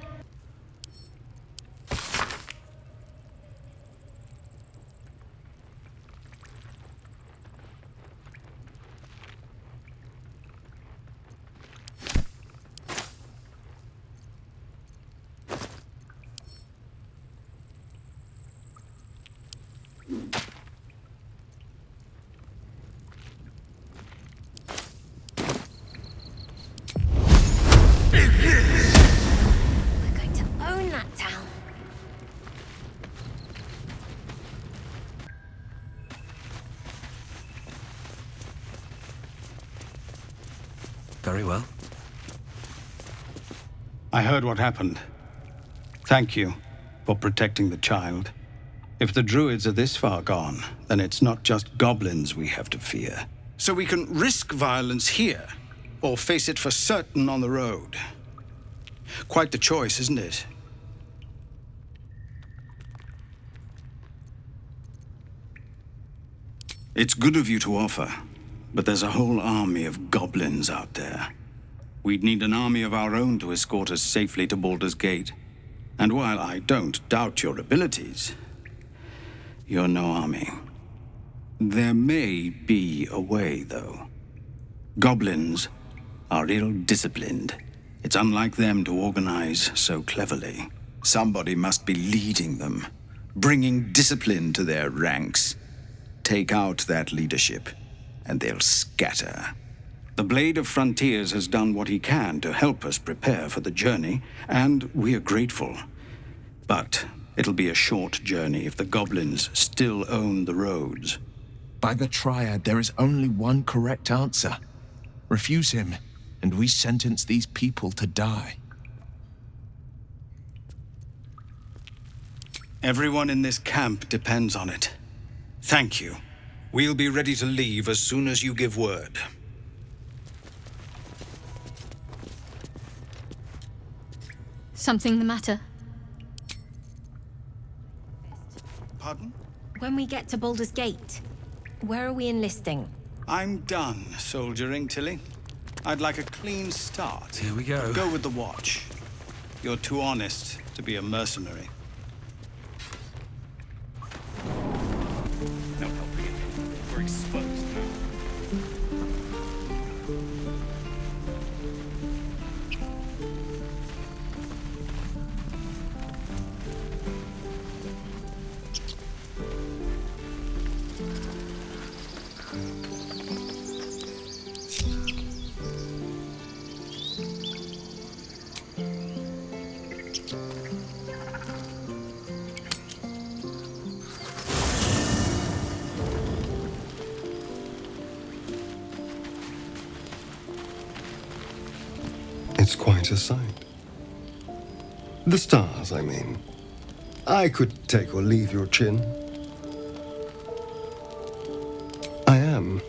We're going to own that town. Very well. I heard what happened. Thank you for protecting the child. If the druids are this far gone, then it's not just goblins we have to fear. So we can risk violence here, or face it for certain on the road. Quite the choice, isn't it? It's good of you to offer, but there's a whole army of goblins out there. We'd need an army of our own to escort us safely to Baldur's Gate. And while I don't doubt your abilities, you're no army. There may be a way, though. Goblins are ill-disciplined. It's unlike them to organize so cleverly. Somebody must be leading them, bringing discipline to their ranks. Take out that leadership, and they'll scatter. The Blade of Frontiers has done what he can to help us prepare for the journey, and we are grateful. But it'll be a short journey if the goblins still own the roads. By the Triad, there is only one correct answer. Refuse him, and we sentence these people to die. Everyone in this camp depends on it. Thank you. We'll be ready to leave as soon as you give word. Something the matter? Pardon? When we get to Baldur's Gate, where are we enlisting? I'm done soldiering, Tilly. I'd like a clean start. Here we go. Go with the watch. You're too honest to be a mercenary. No helping it. We're exposed now. It's quite a sight. The stars, I mean. I could take or leave your chin. I am.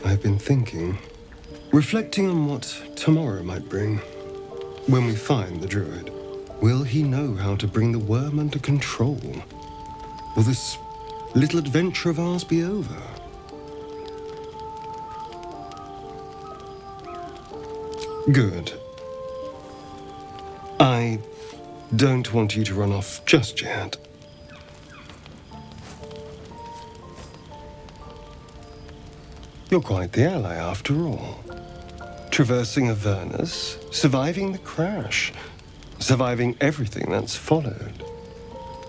I've been thinking, reflecting on what tomorrow might bring. When we find the druid, will he know how to bring the worm under control? Will this little adventure of ours be over? Good. I don't want you to run off just yet. You're quite the ally after all. Traversing Avernus, surviving the crash, surviving everything that's followed.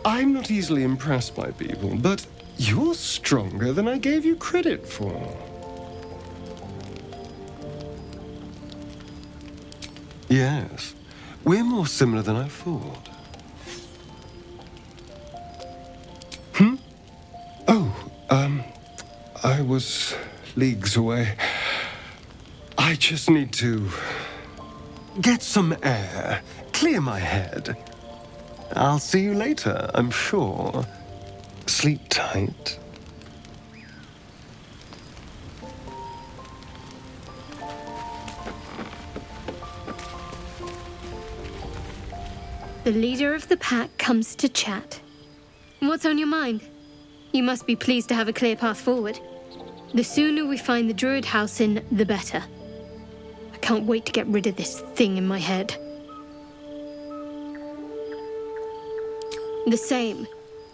I'm not easily impressed by people, but you're stronger than I gave you credit for. Yes, we're more similar than I thought. I was leagues away. I just need to get some air, clear my head. I'll see you later, I'm sure. Sleep tight. The leader of the pack comes to chat. What's on your mind? You must be pleased to have a clear path forward. The sooner we find the druid house in, the better. I can't wait to get rid of this thing in my head. The same.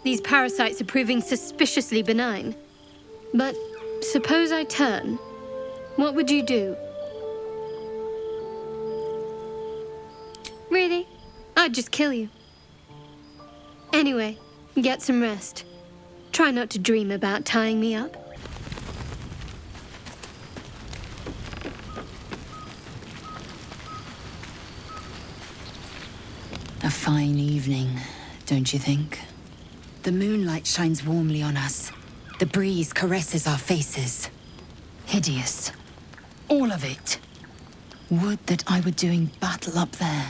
These parasites are proving suspiciously benign. But suppose I turn. What would you do? Really? I'd just kill you. Anyway, get some rest. Try not to dream about tying me up. A fine evening, don't you think? The moonlight shines warmly on us. The breeze caresses our faces. Hideous. All of it. Would that I were doing battle up there,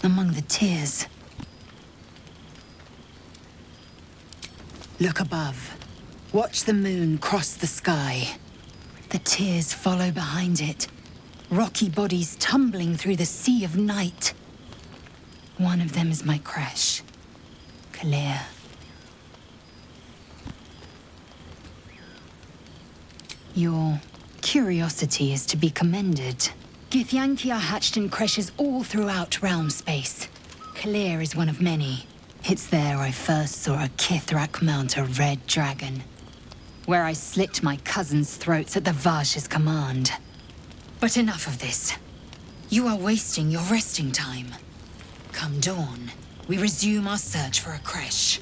among the tears. Look above. Watch the moon cross the sky. The tears follow behind it. Rocky bodies tumbling through the sea of night. One of them is my crush, Kalir. Your curiosity is to be commended. Githyanki are hatched in creches all throughout realm space. Kalir is one of many. It's there I first saw a Kithrak mount a red dragon, where I slit my cousins' throats at the Vash's command. But enough of this. You are wasting your resting time. Come dawn, we resume our search for a creche.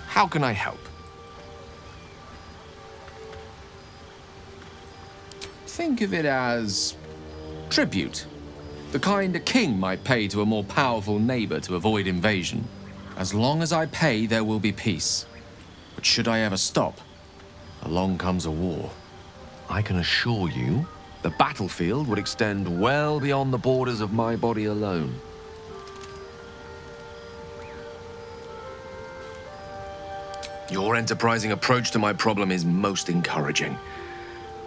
How can I help? Think of it as tribute. The kind a king might pay to a more powerful neighbor to avoid invasion. As long as I pay, there will be peace. But should I ever stop, along comes a war. I can assure you, the battlefield would extend well beyond the borders of my body alone. Your enterprising approach to my problem is most encouraging.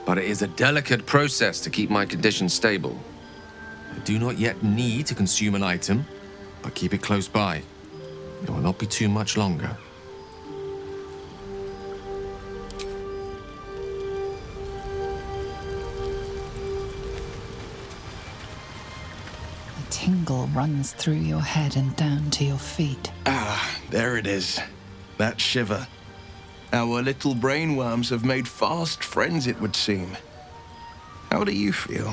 But it is a delicate process to keep my condition stable. I do not yet need to consume an item, but keep it close by. It will not be too much longer. A tingle runs through your head and down to your feet. Ah, there it is. That shiver. Our little brainworms have made fast friends, it would seem. How do you feel?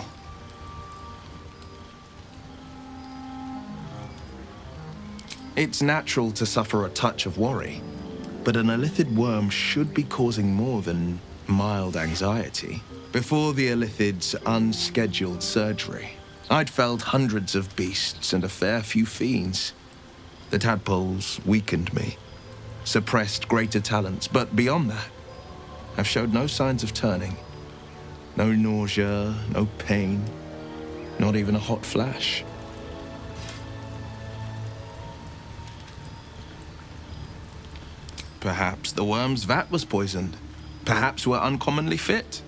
It's natural to suffer a touch of worry, but an illithid worm should be causing more than mild anxiety. Before the illithid's unscheduled surgery, I'd felled hundreds of beasts and a fair few fiends. The tadpoles weakened me, suppressed greater talents, but beyond that, I've showed no signs of turning. No nausea, no pain, not even a hot flash. Perhaps the worm's vat was poisoned. Perhaps we're uncommonly fit.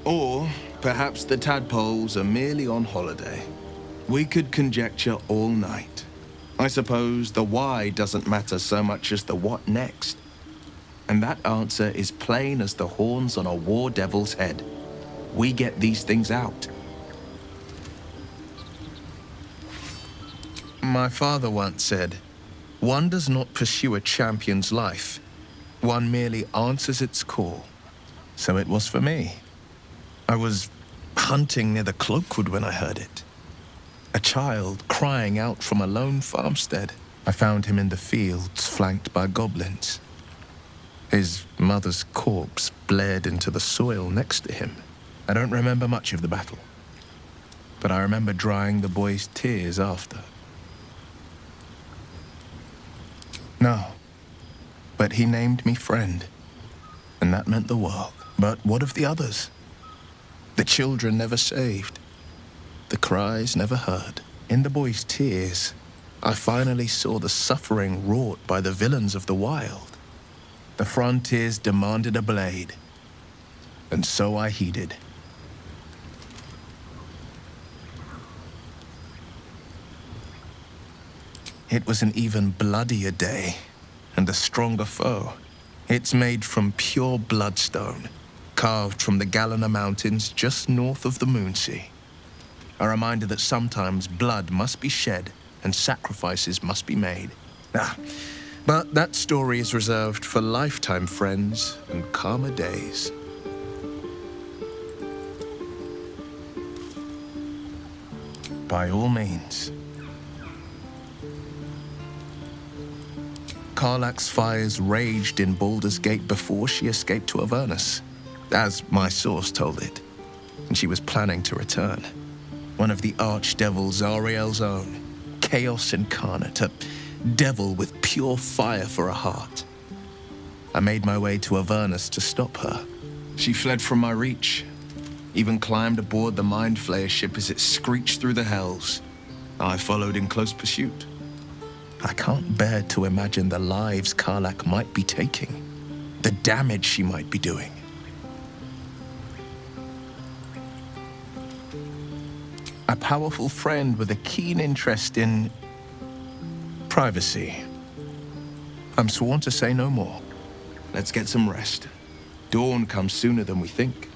Or perhaps the tadpoles are merely on holiday. We could conjecture all night. I suppose the why doesn't matter so much as the what next. And that answer is plain as the horns on a war devil's head. We get these things out. My father once said, "One does not pursue a champion's life. One merely answers its call." So it was for me. I was hunting near the Cloakwood when I heard it. A child crying out from a lone farmstead. I found him in the fields, flanked by goblins. His mother's corpse bled into the soil next to him. I don't remember much of the battle, but I remember drying the boy's tears after. No. But he named me friend, and that meant the world. But what of the others? The children never saved, the cries never heard. In the boy's tears, I finally saw the suffering wrought by the villains of the wild. The frontiers demanded a blade, and so I heeded. It was an even bloodier day, and a stronger foe. It's made from pure bloodstone, carved from the Galena Mountains just north of the Moonsea. A reminder that sometimes blood must be shed and sacrifices must be made. But that story is reserved for lifetime friends and calmer days. By all means. Karlach's fires raged in Baldur's Gate before she escaped to Avernus, as my source told it, and she was planning to return. One of the archdevil Zariel's own, chaos incarnate, a devil with pure fire for a heart. I made my way to Avernus to stop her. She fled from my reach, even climbed aboard the Mind Flayer ship as it screeched through the hells. I followed in close pursuit. I can't bear to imagine the lives Karlach might be taking, the damage she might be doing. A powerful friend with a keen interest in privacy. I'm sworn to say no more. Let's get some rest. Dawn comes sooner than we think.